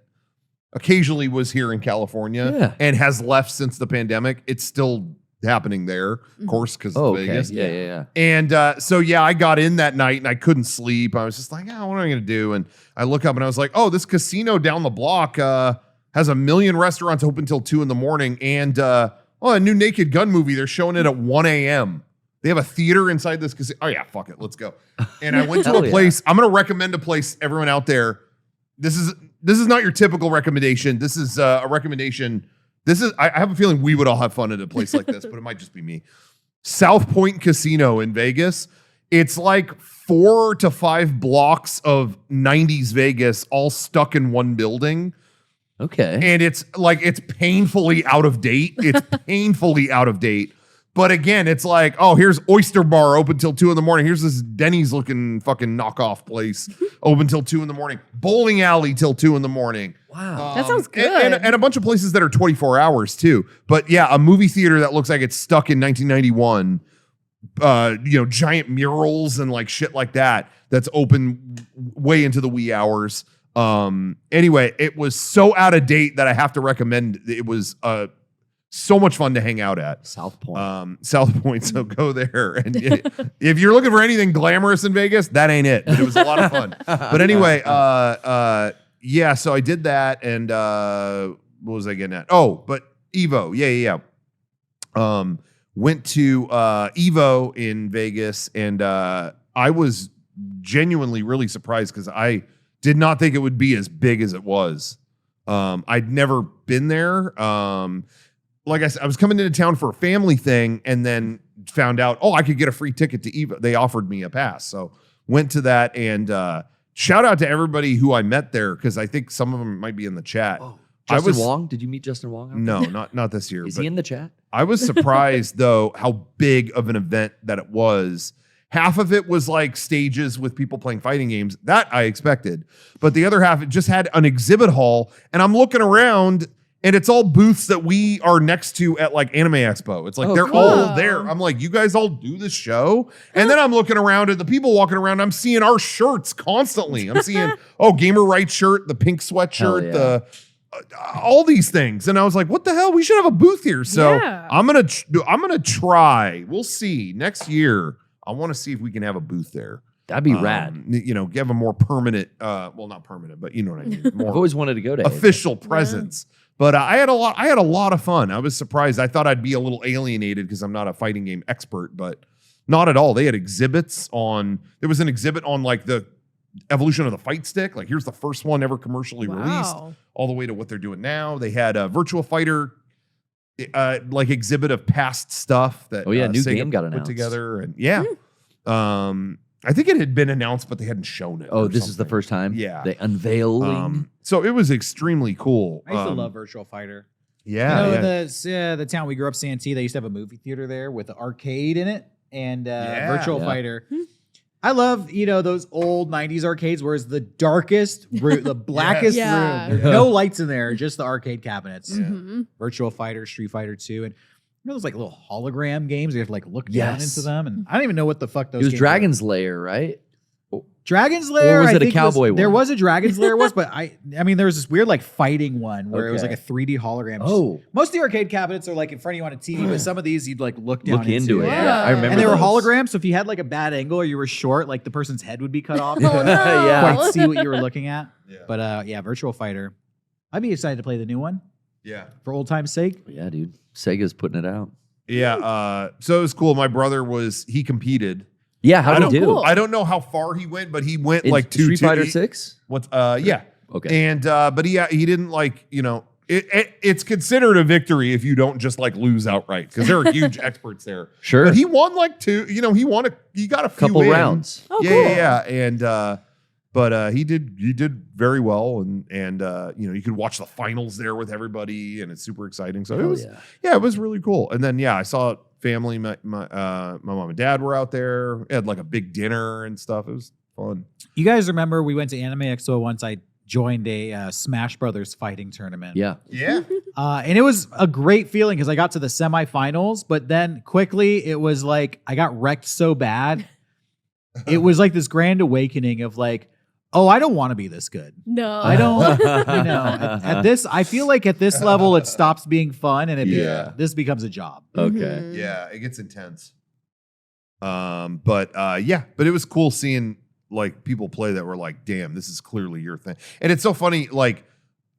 occasionally was here in California and has left since the pandemic, it's still happening there, of course, because it's Vegas. And I got in that night and I couldn't sleep. I was just like, what am I going to do? And I look up and I was like, oh, this casino down the block has 1 million restaurants open till 2 a.m. And a new Naked Gun movie. They're showing it at 1 a.m. They have a theater inside this casino. Oh yeah, fuck it, let's go. And I went to a place. I'm going to recommend a place, everyone out there. This is not your typical recommendation. This is a recommendation. I have a feeling we would all have fun at a place like this, but it might just be me. South Point Casino in Vegas. It's like 4 to 5 blocks of 90s Vegas all stuck in one building. Okay. And it's painfully out of date. It's painfully out of date. But again, it's like, oh, here's Oyster Bar open till 2 a.m. Here's this Denny's looking fucking knockoff place open till 2 a.m. Bowling alley till 2 a.m. Wow. That sounds good. And a bunch of places that are 24 hours too. But yeah, a movie theater that looks like it's stuck in 1991. Giant murals and like shit like that. That's open way into the wee hours. Anyway, it was so out of date that I have to recommend. It was so much fun to hang out at. South Point. South Point, so go there. And if you're looking for anything glamorous in Vegas, that ain't it. But it was a lot of fun. But anyway, so I did that, and what was I getting at? Oh, but EVO. Yeah. Went to EVO in Vegas, and I was genuinely really surprised because I did not think it would be as big as it was. I'd never been there. Like I said, I was coming into town for a family thing and then found out, I could get a free ticket to EVO. They offered me a pass. So went to that, and shout out to everybody who I met there because I think some of them might be in the chat. Oh, Justin Wong? Did you meet Justin Wong? No, not this year. Is he in the chat? I was surprised, though, how big of an event that it was. Half of it was like stages with people playing fighting games. That I expected. But the other half, it just had an exhibit hall. And I'm looking around, And it's all booths that we are next to at like Anime Expo. It's like they're cool. all there. I'm like, you guys all do this show? And then I'm looking around at the people walking around. I'm seeing our shirts constantly. I'm seeing, Gamer Rights shirt, the pink sweatshirt, the all these things. And I was like, what the hell? We should have a booth here. So I'm gonna try. We'll see. Next year, I want to see if we can have a booth there. That'd be rad. Have a more permanent, well, not permanent, but you know what I mean. More I've always wanted to go to official presence. But I had a lot of fun. I was surprised. I thought I'd be a little alienated because I'm not a fighting game expert, but not at all. They had exhibits on. There was an exhibit on like the evolution of the fight stick. Like here's the first one ever commercially released, all the way to what they're doing now. They had a Virtua Fighter like exhibit of past stuff that new Sega game got put announced together, and I think it had been announced, but they hadn't shown it. Oh, this is the first time? Yeah. They unveiling. So it was extremely cool. I used to love Virtual Fighter. Yeah. You know, the town we grew up, Santee, they used to have a movie theater there with an arcade in it and Virtual Fighter. I love, those old 90s arcades where it's the darkest, the blackest room. There's no lights in there, just the arcade cabinets. Virtual Fighter, Street Fighter 2, and those like little hologram games. You have to like look down into them, and I don't even know what the fuck those. It was games Dragon's Lair, right? Dragon's Lair. Or was it I a cowboy one? There was a Dragon's Lair, but I mean, there was this weird like fighting one where it was like a 3D hologram. Oh, most of the arcade cabinets are like in front of you on a TV, but some of these you'd like look down into it. Yeah, I remember. And they were those. holograms, so if you had like a bad angle or you were short, like the person's head would be cut off. Yeah. Quite see what you were looking at. But Virtual Fighter. I'd be excited to play the new one. Yeah. For old time's sake. Yeah, dude. Sega's putting it out. Yeah, so it was cool. My brother he competed. Yeah, how did he do? I don't know how far he went, but he went like Street Fighter 6? What's yeah. Okay. And but he didn't like, it's considered a victory if you don't just like lose outright because there are huge experts there. Sure. But he won like two, he got a few couple in. rounds. Oh, cool. Yeah. And but he did very well, and you could watch the finals there with everybody, and it's super exciting. So it was really cool. And then I saw family. My mom and dad were out there. It had like a big dinner and stuff. It was fun. You guys remember we went to Anime Expo once? I joined a Smash Brothers fighting tournament. Yeah. And it was a great feeling because I got to the semifinals, but then quickly it was like I got wrecked so bad. It was like this grand awakening of like, oh, I don't want to be this good. No. I don't, at this, I feel like at this level, it stops being fun and this becomes a job. Okay. Yeah, it gets intense. But it was cool seeing like people play that were like, damn, this is clearly your thing. And it's so funny. Like,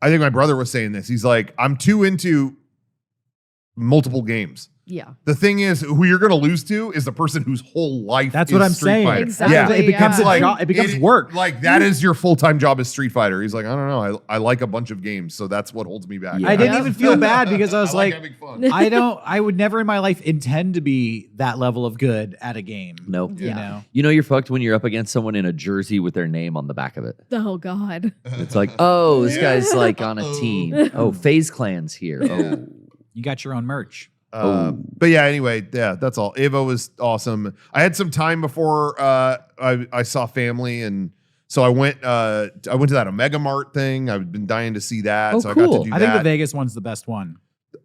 I think my brother was saying this. He's like, I'm too into multiple games. Yeah. The thing is, who you're going to lose to is the person whose whole life That's is what I'm Street saying. Fighter. Exactly. It becomes like, a job. It becomes work. Like that is your full-time job as Street Fighter. He's like, I don't know. I like a bunch of games, so that's what holds me back. Yeah. I didn't even feel bad because I was like having fun. I would never in my life intend to be that level of good at a game. Nope. You know? You know you're fucked when you're up against someone in a jersey with their name on the back of it. Oh, God. It's like, oh, this guy's like on a team. Oh, FaZe Clan's here. Oh. You got your own merch. But anyway, that's all. EVO was awesome. I had some time before I saw family, and so I went to that Omega Mart thing. I've been dying to see that, so I got to do that. I think the Vegas one's the best one.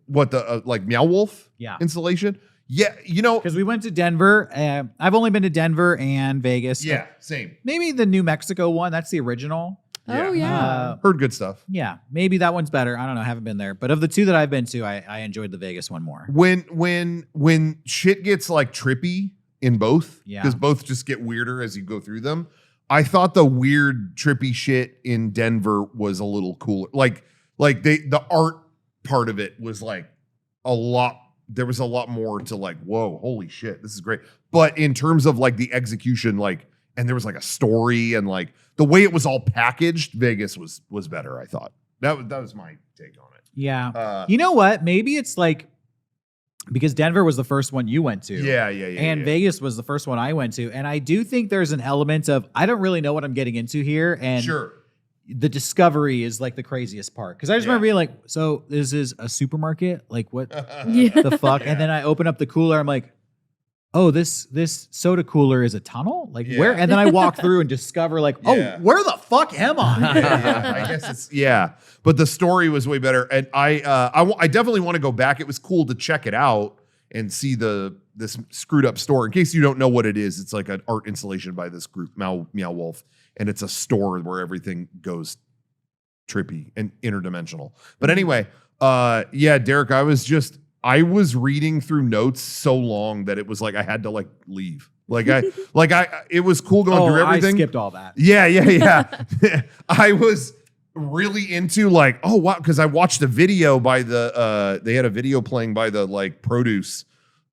What the like Meow Wolf installation? Yeah, because we went to Denver. I've only been to Denver and Vegas. Yeah, same. Maybe the New Mexico one. That's the original. Oh, yeah. Heard good stuff. Yeah, maybe that one's better. I don't know. Haven't been there. But of the two that I've been to, I enjoyed the Vegas one more. When shit gets like trippy in both, Yeah. because both just get weirder as you go through them. I thought the weird trippy shit in Denver was a little cooler. Like the art part of it was like a lot. There was a lot more to like, whoa, holy shit, this is great. But in terms of like the execution, like, and there was like a story and like the way it was all packaged, Vegas was better, I thought. That was my take on it. Yeah. You know what? Maybe it's like because Denver was the first one you went to. Yeah. And Vegas was the first one I went to. And I do think there's an element of I don't really know what I'm getting into here. And sure. The discovery is like the craziest part. Because I just remember being like, so this is a supermarket? Like what the fuck? Yeah. And then I open up the cooler. I'm like, oh, this soda cooler is a tunnel? Like Yeah. where? And then I walk through and discover like, Yeah. oh, where the fuck am I? I guess it's but the story was way better, and I definitely want to go back. It was cool to check it out and see this screwed up store. In case you don't know what it is, it's like an art installation by this group, Meow Wolf, and it's a store where everything goes trippy and interdimensional. But anyway, Derek, I was reading through notes so long that it was like I had to like leave. It was cool going through everything. I skipped all that. Yeah. I was really into like, oh wow, because I watched a video by they had a video playing by the like produce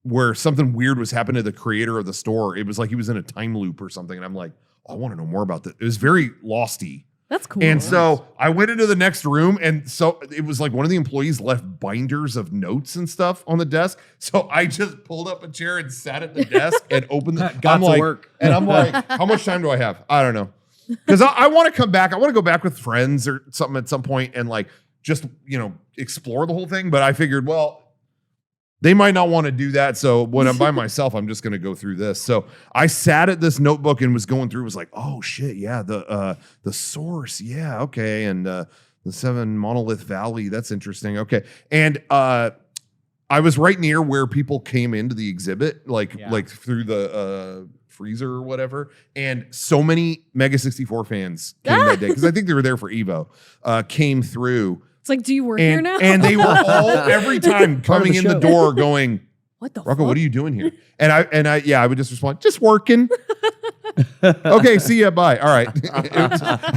where something weird was happening to the creator of the store. It was like he was in a time loop or something, and I'm like, oh, I want to know more about this. It was very losty. That's cool. And so I went into the next room, and so it was like one of the employees left binders of notes and stuff on the desk. So I just pulled up a chair and sat at the desk and opened the Got to work. And I'm like, how much time do I have? I don't know. Because I want to come back. I want to go back with friends or something at some point and like just, explore the whole thing. But I figured, well, they might not want to do that. So when I'm by myself, I'm just going to go through this. So I sat at this notebook and was going through, was like, oh shit. Yeah. The source. Yeah. Okay. And the 7 Monolith Valley. That's interesting. Okay. And I was right near where people came into the exhibit, like through the freezer or whatever. And so many Mega64 fans came that day, because I think they were there for EVO, came through. It's like, do you work here now? And they were all every time coming in the door going, what the Rocco, fuck? what are you doing here? And I would just respond, just working. Okay, see ya, bye. All right.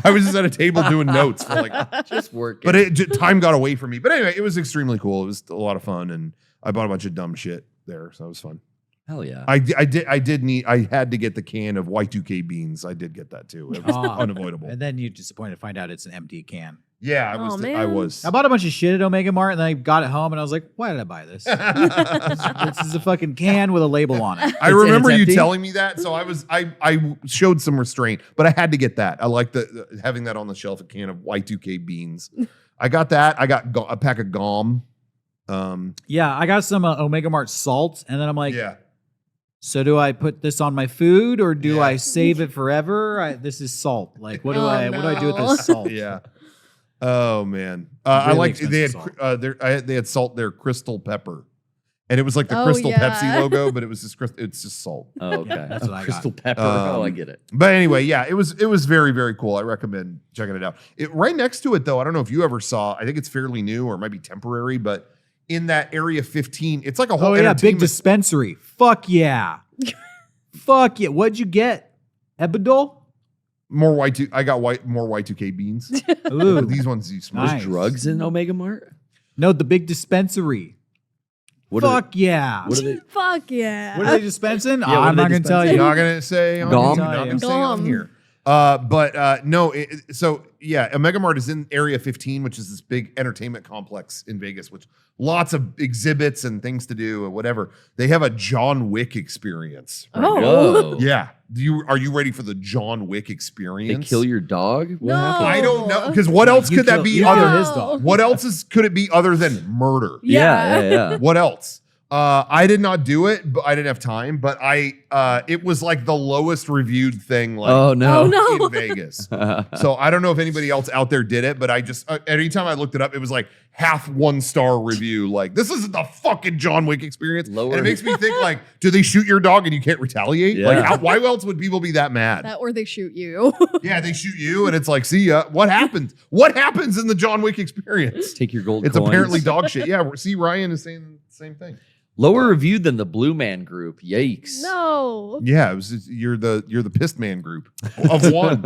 I was just at a table doing notes for like Just working. but time got away from me. But anyway, it was extremely cool. It was a lot of fun, and I bought a bunch of dumb shit there, so it was fun. Hell yeah. I had to get the can of Y2K beans. I did get that too. It was unavoidable. And then you're disappointed to find out it's an empty can. Yeah, Oh, I man. was. I bought a bunch of shit at Omega Mart, and then I got it home, and I was like, why did I buy this? This is a fucking can with a label on it. I It's remember you empty. telling me that, so I showed some restraint, but I had to get that. I like having that on the shelf, a can of Y2K beans. I got that. I got a pack of gum. Yeah, I got some Omega Mart salt, and then I'm like, Yeah. so do I put this on my food, or do Yeah. I save it forever? This is salt. Like, what do I do with no. this salt? Yeah. Oh man, I Really liked they had expensive they had salt there, crystal pepper, and it was like the Oh, Crystal yeah. Pepsi logo, but it's just salt. Oh, okay. That's what I got. Crystal pepper. Um, I get it. But anyway, yeah, it was very, very cool. I recommend checking it out. Right next to it, though, I don't know if you ever saw. I think it's fairly new or it might be temporary, but in that area 15, it's like a whole Oh yeah, big entertainment- dispensary. Fuck yeah. Fuck yeah. What'd you get? Ebidol? more Y2. I got more Y2K beans. Ooh. These ones you smoke. Nice. Drugs in Omega Mart? No, the big dispensary. What are Fuck yeah. What are they? Fuck yeah. What are they dispensing? what I'm are not they going to tell You're you. not gonna say on Gom? You're not gonna say on Gom. here. No. So yeah, Omega Mart is in Area 15, which is this big entertainment complex in Vegas, which lots of exhibits and things to do and whatever. They have a John Wick experience. Oh. Whoa. Yeah. Are you ready for the John Wick They experience? kill your dog? What No. happened? I don't know, because what else You could that kill- be you other kill than his dog. what else could it be other than murder? Yeah. What else? I did not do it, but I didn't have time. But it was like the lowest reviewed thing, like Oh, no. Oh, no. in Vegas. So I don't know if anybody else out there did it, but I just anytime I looked it up, it was like half 1-star review. Like, this isn't the fucking John Wick experience. Lower. And it makes me think, like, do they shoot your dog and you can't retaliate? Yeah. Like, why else would people be that mad? That or they shoot you. Yeah, they shoot you, and it's like, see ya. What happens? What happens in the John Wick experience? Take your gold It's coins. apparently dog shit. Yeah, see, Ryan is saying the same thing. Lower reviewed than the Blue Man Group. Yikes. No. Yeah, it was you're the pissed man group of one.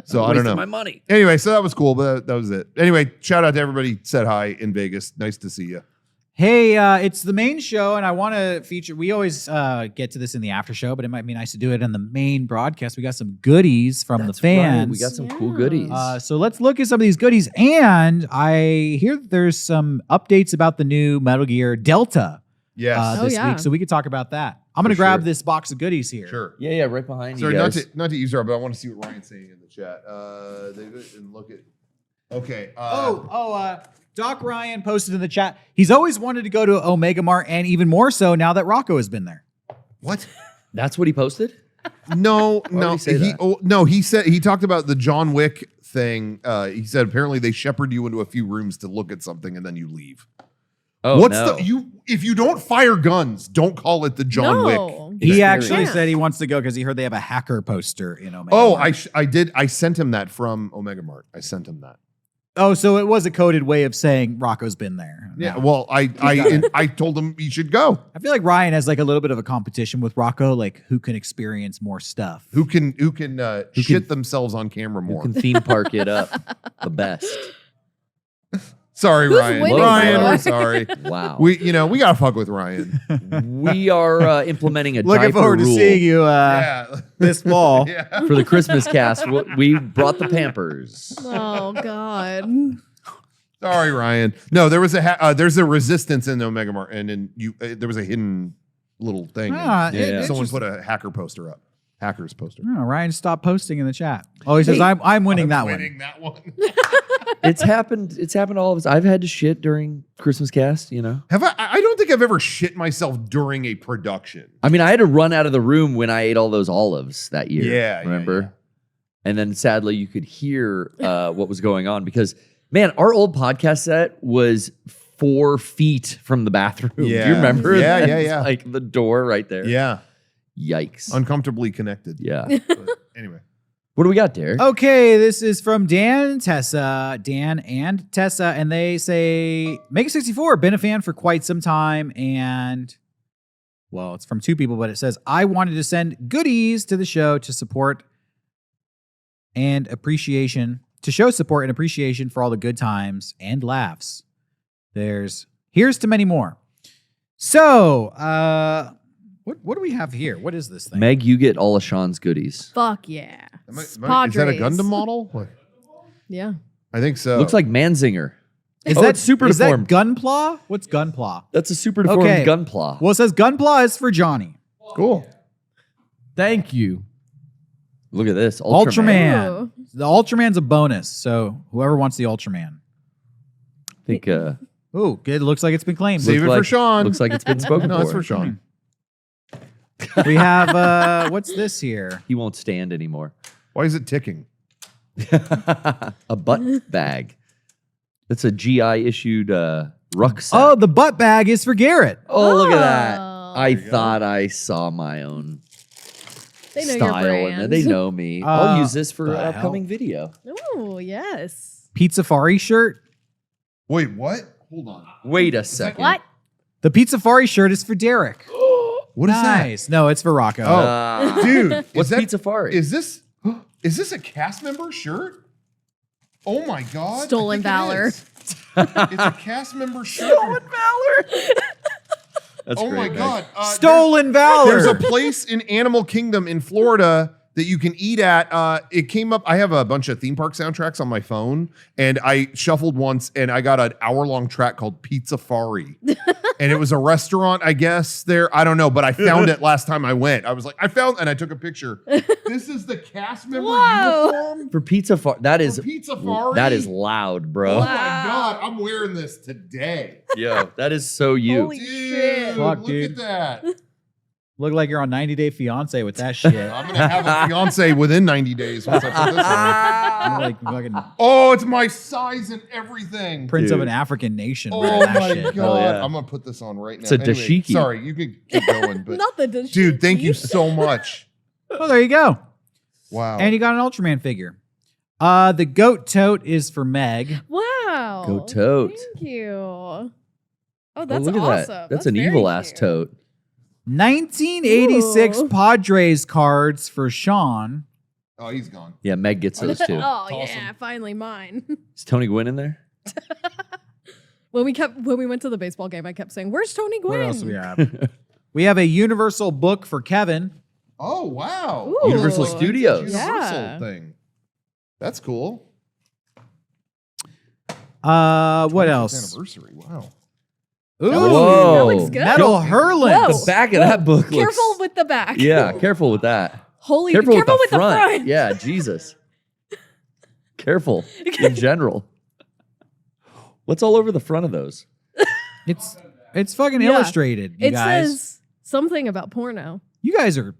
So I don't Wasting know. my money. Anyway, so that was cool, but that was it. Anyway, shout out to everybody said hi in Vegas. Nice to see you. Hey, it's the main show, and I want to feature. We always get to this in the after show, but it might be nice to do it in the main broadcast. We got some goodies from That's the fans. right. We got some cool Yeah. goodies. So let's look at some of these goodies. And I hear there's some updates about the new Metal Gear Delta Yes. Oh, this yeah. week, so we could talk about that. I'm going to For grab sure. this box of goodies here. Sure. yeah, right behind Sorry, you not guys. to eavesdrop, but I want to see what Ryan's saying in the chat. And look at. Okay. Doc Ryan posted in the chat. He's always wanted to go to Omega Mart, and even more so now that Rocco has been there. What? That's what he posted? No, Why would no. he say that? No, he said he talked about the John Wick thing. He said apparently they shepherd you into a few rooms to look at something and then you leave. Oh, What's no. if you don't fire guns, don't call it the John Wick. He actually Yeah. said he wants to go because he heard they have a hacker poster in Omega. Oh, Mart. I did. I sent him that from Omega Mart. I sent him that. Oh, so it was a coded way of saying Rocco's been there. Yeah. No. Well, I told him he should go. I feel like Ryan has like a little bit of a competition with Rocco, like who can experience more stuff. Who can shit themselves on camera You more? can theme park it up the best. Sorry, Who's Ryan. winning, Ryan, boy? we're sorry. Wow. We gotta fuck with Ryan. We are implementing a Looking diaper forward to rule seeing you Yeah. this fall. Yeah. for the Christmas cast. We brought the Pampers. Oh God. Sorry, Ryan. No, there was there's a resistance in Omega Mart, and then there was a hidden little thing. Ah, Yeah. Someone put a hacker poster up. Hackers poster. Oh, Ryan stopped posting in the chat. Oh, he says I'm winning that Winning that one. It's happened. It's happened to all of us. I've had to shit during Christmas cast. You know. Have I don't think I've ever shit myself during a production. I mean, I had to run out of the room when I ate all those olives that year. Yeah, remember? yeah. And then sadly, you could hear what was going on because, man, our old podcast set was 4 feet from the bathroom. Do Yeah. you remember? Yeah, that? yeah, It's yeah. like the door right there. Yeah. Yikes. Uncomfortably connected. Yeah. But anyway. What do we got, Derek? Okay, this is from Dan and Tessa, and they say Mega64, been a fan for quite some time, and well, it's from 2 people, but it says I wanted to send goodies to the show to support and appreciation, to show support and appreciation for all the good times and laughs. Here's to many more. So, what do we have here? What is this thing? Meg, you get all of Shawn's goodies. Fuck yeah. Is that a Padres. Gundam model? What? Yeah. I think so. Looks like Manzinger. Is Oh, that it's super is that deformed. Gunpla? What's Gunpla? That's a super deformed Okay. gunpla. Well, it says Gunpla is for Johnny. cool. Thank you. Look at this. Ultraman. Ooh. The Ultraman's a bonus, so whoever wants the Ultraman. I think Ooh, it looks like it's been claimed. Save it for Shawn. Looks like it's been spoken No, for. it's for Shawn. We have what's this here? He won't stand anymore. Why is it ticking? A butt bag. That's a GI issued rucksack. Oh, the butt bag is for Garrett. Oh, look at that. Oh. I thought I saw my own They know style your in brand. there. They know me. I'll use this for the an upcoming video. Oh, yes. Pete Safari shirt. Wait, what? Hold on. Wait a second. What? The Pete Safari shirt is for Derek. What is Nice. No, it's for Rocco. Oh, dude. What's is that, Pizza Safari? Is this a cast member shirt? Oh my god. Stolen I think it Valor. is. It's a cast member shirt. Stolen Valor. That's Oh great, my man. god. Stolen Valor. There's a place in Animal Kingdom in Florida that you can eat at. It came up. I have a bunch of theme park soundtracks on my phone, and I shuffled once, and I got an hour-long track called Pizza Fari, and it was a restaurant, I guess. There, I don't know, but I found it last time I went. I was like, and I took a picture. This is the cast member Whoa. uniform For Pizza Far, that is for Pizza Fari. that is loud, bro. Oh my god, I'm wearing this today. Yo, that is so you. Holy Dude, shit. Fuck, look dude. at that. Look like you're on 90 Day Fiance with that shit. I'm gonna have a fiance within 90 days once I put this on. You're like fucking Oh, it's my size and everything. Prince of Dude. an African nation. Oh wearing that my shit. god! yeah. I'm gonna put this on right now. It's a dashiki. Sorry, you could keep going, but Not the dish. dude, thank you so much. Well, there you go. Wow. And you got an Ultraman figure. The goat tote is for Meg. Wow. Go tote. Thank you. Oh, Oh, that's look at awesome. that. That's an very evil ass cute. tote. 1986 Ooh. Padres cards for Shawn. Oh, he's gone. Yeah, Meg gets those too. Oh Awesome. yeah, finally mine. Is Tony Gwynn in there? when we went to the baseball game, I kept saying, "Where's Tony Gwynn?" What else do we have? We have a Universal book for Kevin. Oh wow! Ooh. Oh, Universal it's like Studios. Universal Yeah. thing. That's cool. What 25th else? Anniversary. Wow. Ooh, Whoa. that looks good. Metal Hurling. Whoa. The back of that book looks. Careful with the back. Yeah, careful with that. Holy. Careful, Careful with the front. front. Yeah, Jesus. Careful in general. What's all over the front of those? It's fucking Yeah. illustrated, you It guys. says something about porno. You guys are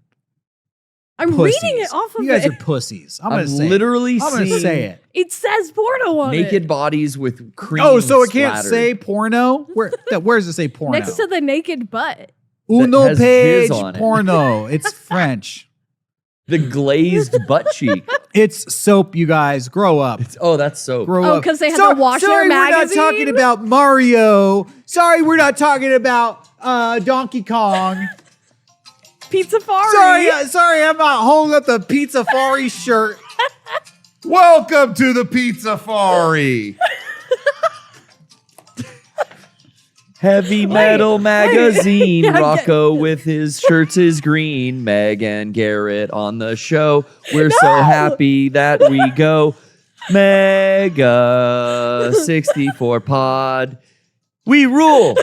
I'm pussies. reading it off of You guys it. are pussies. I'm I'm gonna say literally it. I'm gonna seeing say it. It says porno on naked it. bodies with cream. Oh, so it can't splattered. say porno? Where does it say porno? Next to the naked butt. Uno has page jizz on it. porno. It's French. the glazed butt cheek. It's soap, you guys. Grow up. Oh, that's so. Grow Oh, up. 'cause they had to wash their sorry, magazine? we're not talking about Mario. Sorry, we're not talking about Donkey Kong. Pizza Fari. Sorry, I'm not holding up the Pizza Fari shirt. Welcome to the Pizza Fari. Heavy Metal Magazine. Yeah, Rocco with his shirts is green. Meg and Garrett on the show. We're so happy that we go. Mega64 Pod. We rule.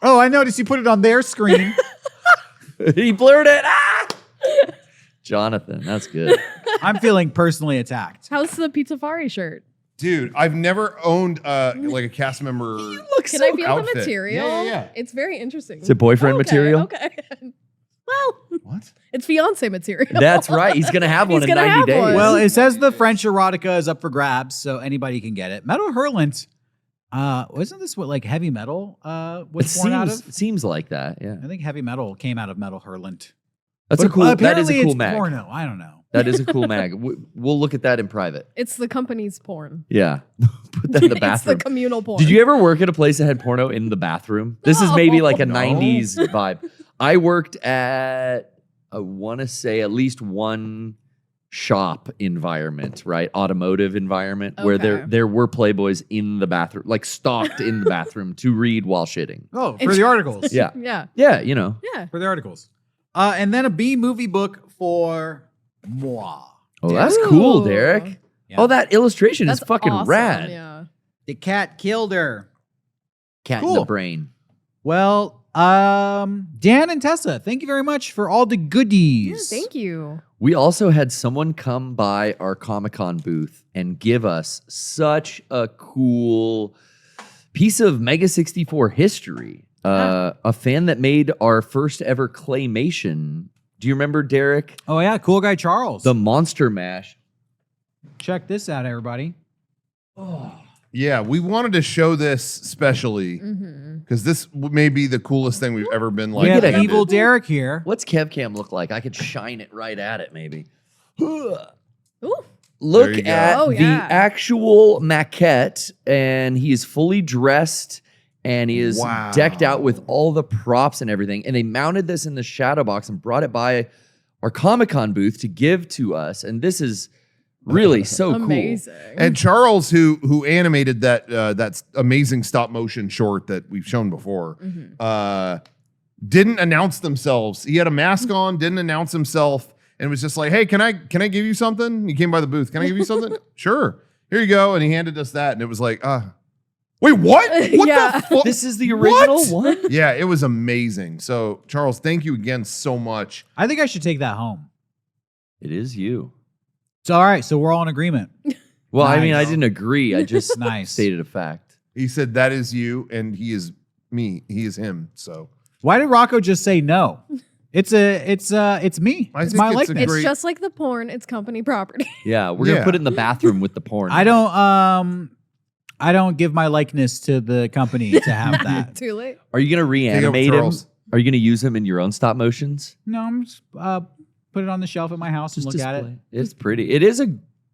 Oh, I noticed you put it on their screen. He blurred it. Ah! Jonathan, that's good. I'm feeling personally attacked. How's the Pizza Fari shirt? Dude, I've never owned like a cast member. Can I feel outfit. the material? Yeah. It's very interesting. It's a boyfriend material? Okay. Well, What? it's fiance material. That's right. He's going to have one He's in gonna 90 have days. one. Well, it says the French erotica is up for grabs, so anybody can get it. Metal Hurlant. Wasn't this what like heavy metal was it born out of? seems like that, yeah. I think heavy metal came out of Metal Hurlant. That's But a cool. That is apparently a cool it's mag. porno. I don't know. That is a cool mag. We'll look at that in private. It's the company's porn. Yeah, put that in the It's the bathroom. communal porn. Did you ever work at a place that had porno in the bathroom? This is maybe like a No. 90s vibe. I worked at, I want to say at least one shop environment, right? Automotive environment where Okay. there were Playboys in the bathroom, like stocked in the bathroom to read while shitting. Oh, for the articles. Yeah. Yeah. Yeah, you know. Yeah. For the articles. And then a B movie book for moi. Oh, that's cool, Ooh. Derek. Yeah. Oh, that illustration That's is fucking awesome, rad. Yeah. The cat killed her. Cat in Cool. the brain. Well, Dan and Tessa, thank you very much for all the Yeah, goodies. thank you. We also had someone come by our Comic-Con booth and give us such a cool piece of Mega64 history. A fan that made our first ever Claymation. Do you remember, Derek? Oh yeah, cool guy Charles. The Monster Mash. Check this out, everybody. Yeah, we wanted to show this specially Mm-hmm. because this may be the coolest thing we've ever been like. We have get a- Evil Derek here. What's KevCam look like? I could shine it right at it, maybe. Ooh. Look There you go. at Oh, the yeah. actual maquette, and he is fully dressed and he is Wow. decked out with all the props and everything. And they mounted this in the shadow box and brought it by our Comic-Con booth to give to us. And this is really so Amazing. And Charles, who animated that amazing stop motion short that we've shown before, didn't announce themselves. He had a mask on, didn't announce himself, and was just like, "Hey, can I give you something?" He came by the booth. "Can I give you something?" "Sure. Here you go." And he handed us that, and it was like, wait, what? What Yeah. the fuck? cool. This is the original one? Yeah, it was amazing. So, Charles, thank you again so much. I think I should take that home. It is you. So all right, so we're all in agreement. Well, I mean, I Nice. didn't agree. I just Nice. stated a fact. He said, "That is you, and he is me. He is him." So, Why did Rocco just say no? It's me. I It's think my it's a likeness. great- It's just like the porn. It's company property. Yeah, we're gonna Yeah. put it in the bathroom with the porn. I don't give my likeness to the company to have that. Too late. Are you gonna Take reanimate it up, him? Charles. Are you gonna use him in your own stop motions? No, I'm just put it on the shelf at my house and look at it. display. It's pretty. It is a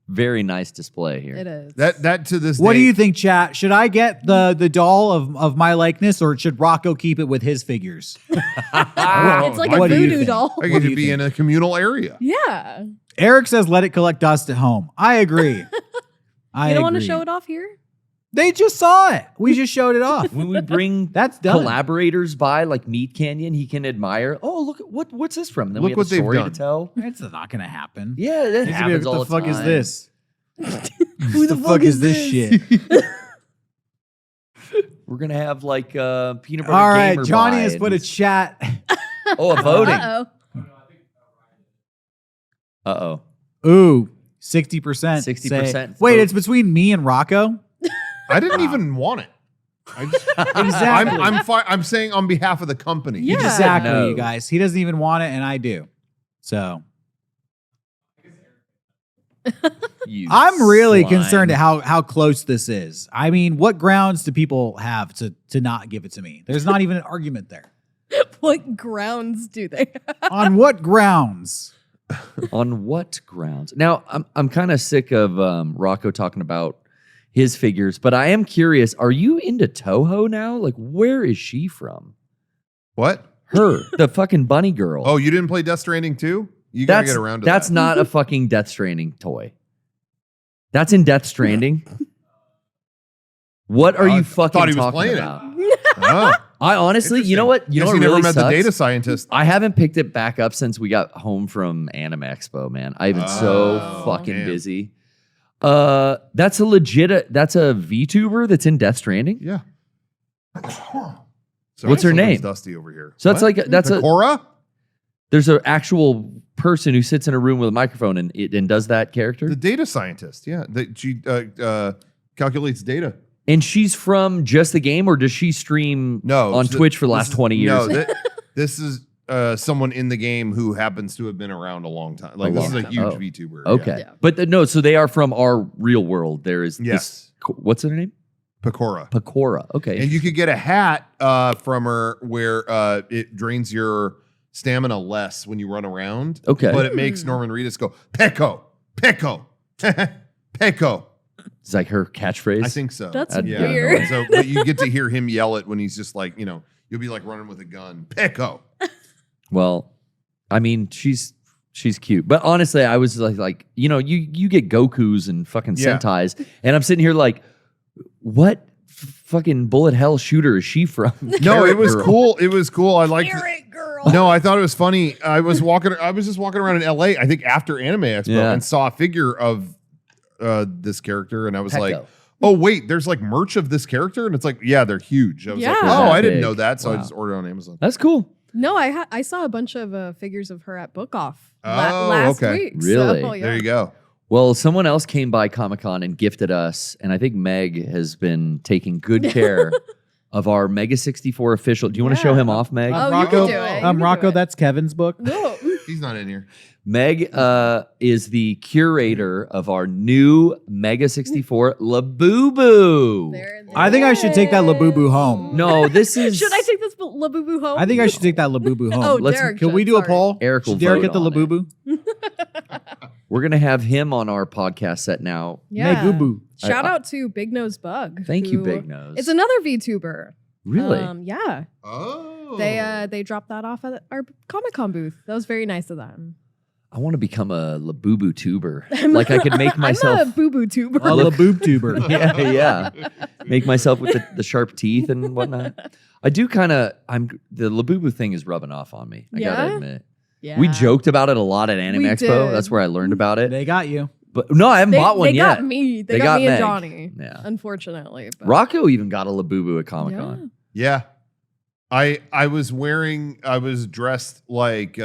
very nice display here. It is. that to this What day, do you think, chat? Should I get the doll of my likeness, or should Rocco keep it with his figures? It's like What a do you voodoo think? doll. I What get do to you be think? in a communal area? Yeah. Eric says, "Let it collect dust at home." I agree. I You don't want to agree. show it off here? They just saw it. We just showed it off. When we bring That's done. collaborators by, like Meat Canyon, he can admire. Oh, look at what's this from? And then Look we have what a they've story done. to tell. It's not gonna happen. Yeah, that He's gonna be happens like, all what the fuck is time. this? Who the fuck is this shit? We're gonna have like peanut butter. All right, gamer Johnny buy has and- put a chat. Oh, a voting. Uh-oh. Ooh, 60%. 60% Wait, vote. it's between me and Rocco. I didn't even want it. Exactly. I'm saying on behalf of the company. Yeah. Exactly, No. you guys. He doesn't even want it, and I do. So You I'm really slime. concerned at how close this is. I mean, what grounds do people have to not give it to me? There's not even an argument there. What grounds do they have? On what grounds? On what grounds? Now, I'm kind of sick of Rocco talking about his figures, but I am curious. Are you into Toho now? Like, where is she from? What? Her, the fucking bunny girl. Oh, you didn't play Death Stranding 2? You gotta get around to That's that. not a fucking Death Stranding toy. That's in Death Stranding. What are you fucking thought he was talking playing about? Oh, I honestly, you know what? You know guess what you never really met sucks? the data scientist. I haven't picked it back up since we got home from Anime Expo, man. I've been so fucking damn. busy. That's a legit, that's a VTuber that's in Death Stranding. Yeah. What's her name? Dusty over here. So that's What? like, that's Cora? there's an actual person who sits in a room with a microphone and does that character. The data scientist. Yeah. She calculates data. And she's from just the game, or does she stream on Twitch for the last 20 years? No, this is someone in the game who happens to have been around a long time. Like, this is a huge VTuber. Okay. Yeah. But no, so they are from our real world. There is Yes. this, what's her name? Pecora. Pecora. Okay. And you could get a hat from her where it drains your stamina less when you run around. Okay. But it makes Norman Reedus go, Pecco, Pecco, Pecco. It's like her catchphrase. I think so. That's Yeah. weird. And so but you get to hear him yell it when he's just like, you'll be like running with a gun. Pecco. Well, I mean, she's cute. But honestly, I was like, you get Gokus and fucking Yeah. Sentais, and I'm sitting here like, what fucking bullet hell shooter is she from? No, it was Girl. cool. It was cool. I liked Carrot girl. No, I thought it was funny. I was just walking around in LA, I think after Anime Expo, Yeah. and saw a figure of this character, and I was like, Pecco. oh wait, there's like merch of this character, and it's like, yeah, they're huge. I was like, Yeah. oh, That I didn't big. know that, so I Wow. just ordered on Amazon. That's cool. No, I saw a bunch of figures of her at Book Off Oh, last okay. week. Really? So, yeah. There you go. Well, someone else came by Comic-Con and gifted us, and I think Meg has been taking good care of our Mega64 official. Do you want to show Yeah. him off, Meg? Oh, you Rocco, can do it. You can do Rocco, it. that's Kevin's book. No. He's not in here. Meg is the curator of our new Mega64 Labubu. There it I think I should take that Labubu home. No, this is... Should I take this Labubu home? I think I should take that Labubu home. Oh, Let's- Derek Can we should, do a sorry. poll? Eric will Should Derek vote get the on it. Labubu? We're going to have him on our podcast set now. Yeah. Megubu. Shout out to Big Nose Bug. Thank you, who- Big Nose. It's another VTuber. Really? Yeah. Oh. They dropped that off at our Comic-Con booth. That was very nice of them. I want to become a Labubu tuber. Like I could make myself... I'm a boo-boo tuber. A Laboob tuber. yeah. Make myself with the sharp teeth and whatnot. I do kind of, the Labubu thing is rubbing off on me. I gotta Yeah? admit. Yeah. We joked about it a lot at Anime We Expo. did. That's where I learned about it. They got you. But no, I haven't bought one they yet. got me. They They got got me and Meg. Johnny. Yeah. Unfortunately. But Rocco even got a Labubu at Comic Con. Yeah. I was dressed like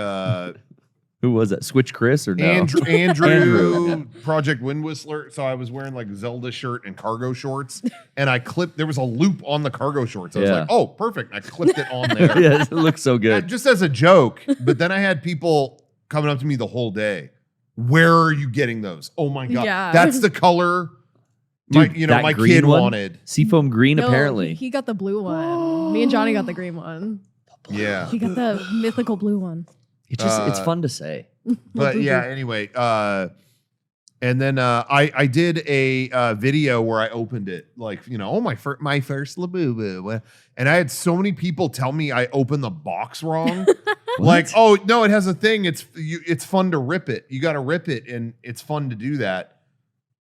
Who was that? Switch Chris or no? Andrew, Andrew. Project Wind Whistler. So I was wearing like Zelda shirt and cargo shorts, and there was a loop on the cargo shorts. I was Yeah. like, oh, perfect. I clipped it on there. Yes, it looks so good. Just as a joke. But then I had people coming up to me the whole day. Where are you getting those? Oh my God. Yeah. That's the color Dude, that my green kid one? wanted. Seafoam green, No, apparently. He got the blue one. Me and Johnny got the green one. Yeah. He got the mythical blue one. It's fun to say. But yeah, anyway, and then I did a video where I opened it, like, my first Labubu, and I had so many people tell me I opened the box wrong. Like, oh no, it has a thing. It's fun to rip it. You got to rip it, and it's fun to do that.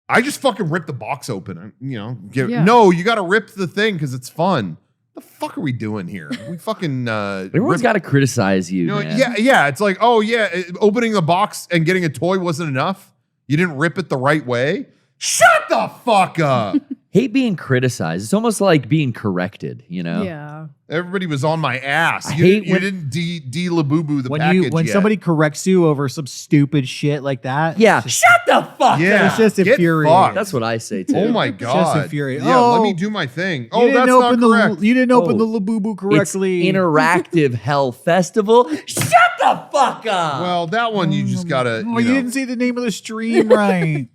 I just fucking ripped the box open. No, you got to rip the thing because it's fun. The fuck are we doing here? We fucking Everyone's got to criticize you, man. yeah. It's like, oh yeah, opening the box and getting a toy wasn't enough. You didn't rip it the right way. Shut the fuck up. Hate being criticized. It's almost like being corrected, Yeah. Everybody was on my ass. I You hate didn't de-laboo-boo the when package when yet. somebody corrects you over some stupid shit like that. Yeah. it's just- Shut the fuck Yeah. It's just Get infuriating. fucked. That's what I say too. Oh my just god. infuriating. Yeah, let Oh, me do my thing. you Oh, didn't that's not open correct. You didn't open Oh. the Labubu It's correctly. interactive hell festival. Shut the fuck up. Well, that one you just gotta. Oh, You you know, didn't say the name of the stream right.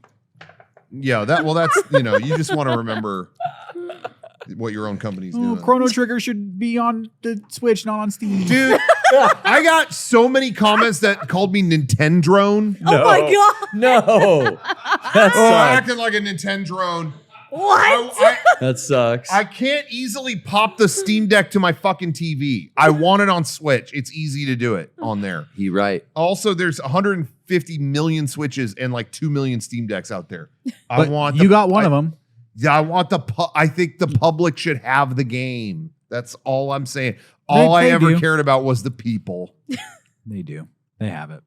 yeah, that's you just want to remember what your own company's Oh, doing. Chrono Trigger should be on the Switch, not on Steam. Dude, I got so many comments that called me Nintendrone. Oh my god! No. That Oh, sucks. acting like a Nintendrone. What? That sucks. I can't easily pop the Steam Deck to my fucking TV. I want it on Switch. It's easy to do it on there. He right. Also, there's 150 million Switches and like 2 million Steam Decks out there. But you got one of them. Yeah, I want I think the public should have the game. That's all I'm saying. All I they ever do. cared about was the people. They do. They have it.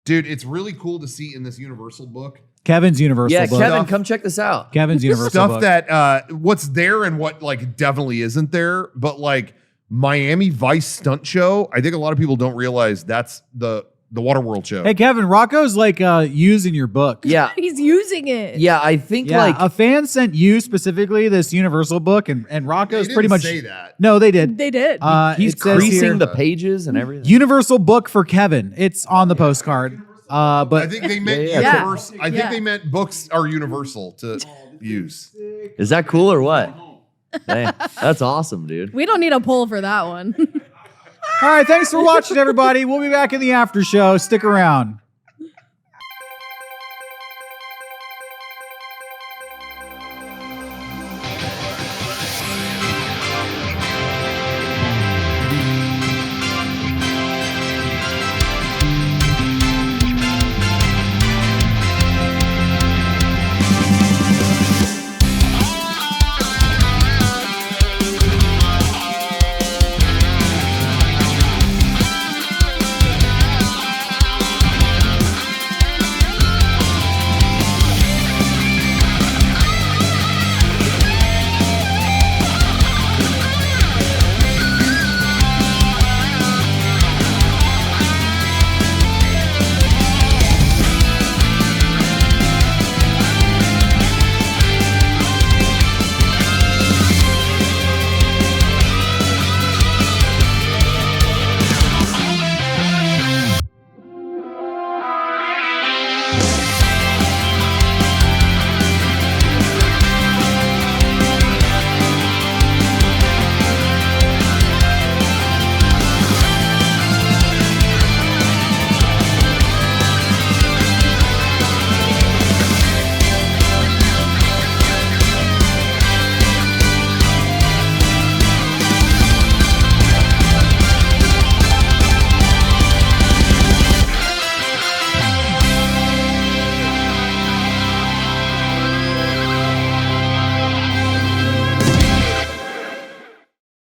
Dude, it's really cool to see in this Universal book. Kevin's Universal Yeah, book. Kevin, come check this out. Kevin's Universal Stuff book. that what's there and what like definitely isn't there, but like Miami Vice stunt show, I think a lot of people don't realize that's the Waterworld show. Hey, Kevin, Rocco's like using your book. Yeah. He's using it. Yeah, I think Yeah, like a fan sent you specifically this Universal book, and They Rocco's didn't pretty much say that. No, they did. They did. he's it says creasing here, the pages and everything. Universal book for Kevin. It's on the postcard. But I think they meant Yeah, yeah. universal. I think they meant books are universal to use. Is that cool or what? Hey, that's awesome, dude. We don't need a poll for that one. all right, thanks for watching, everybody. We'll be back in the after show. Stick around.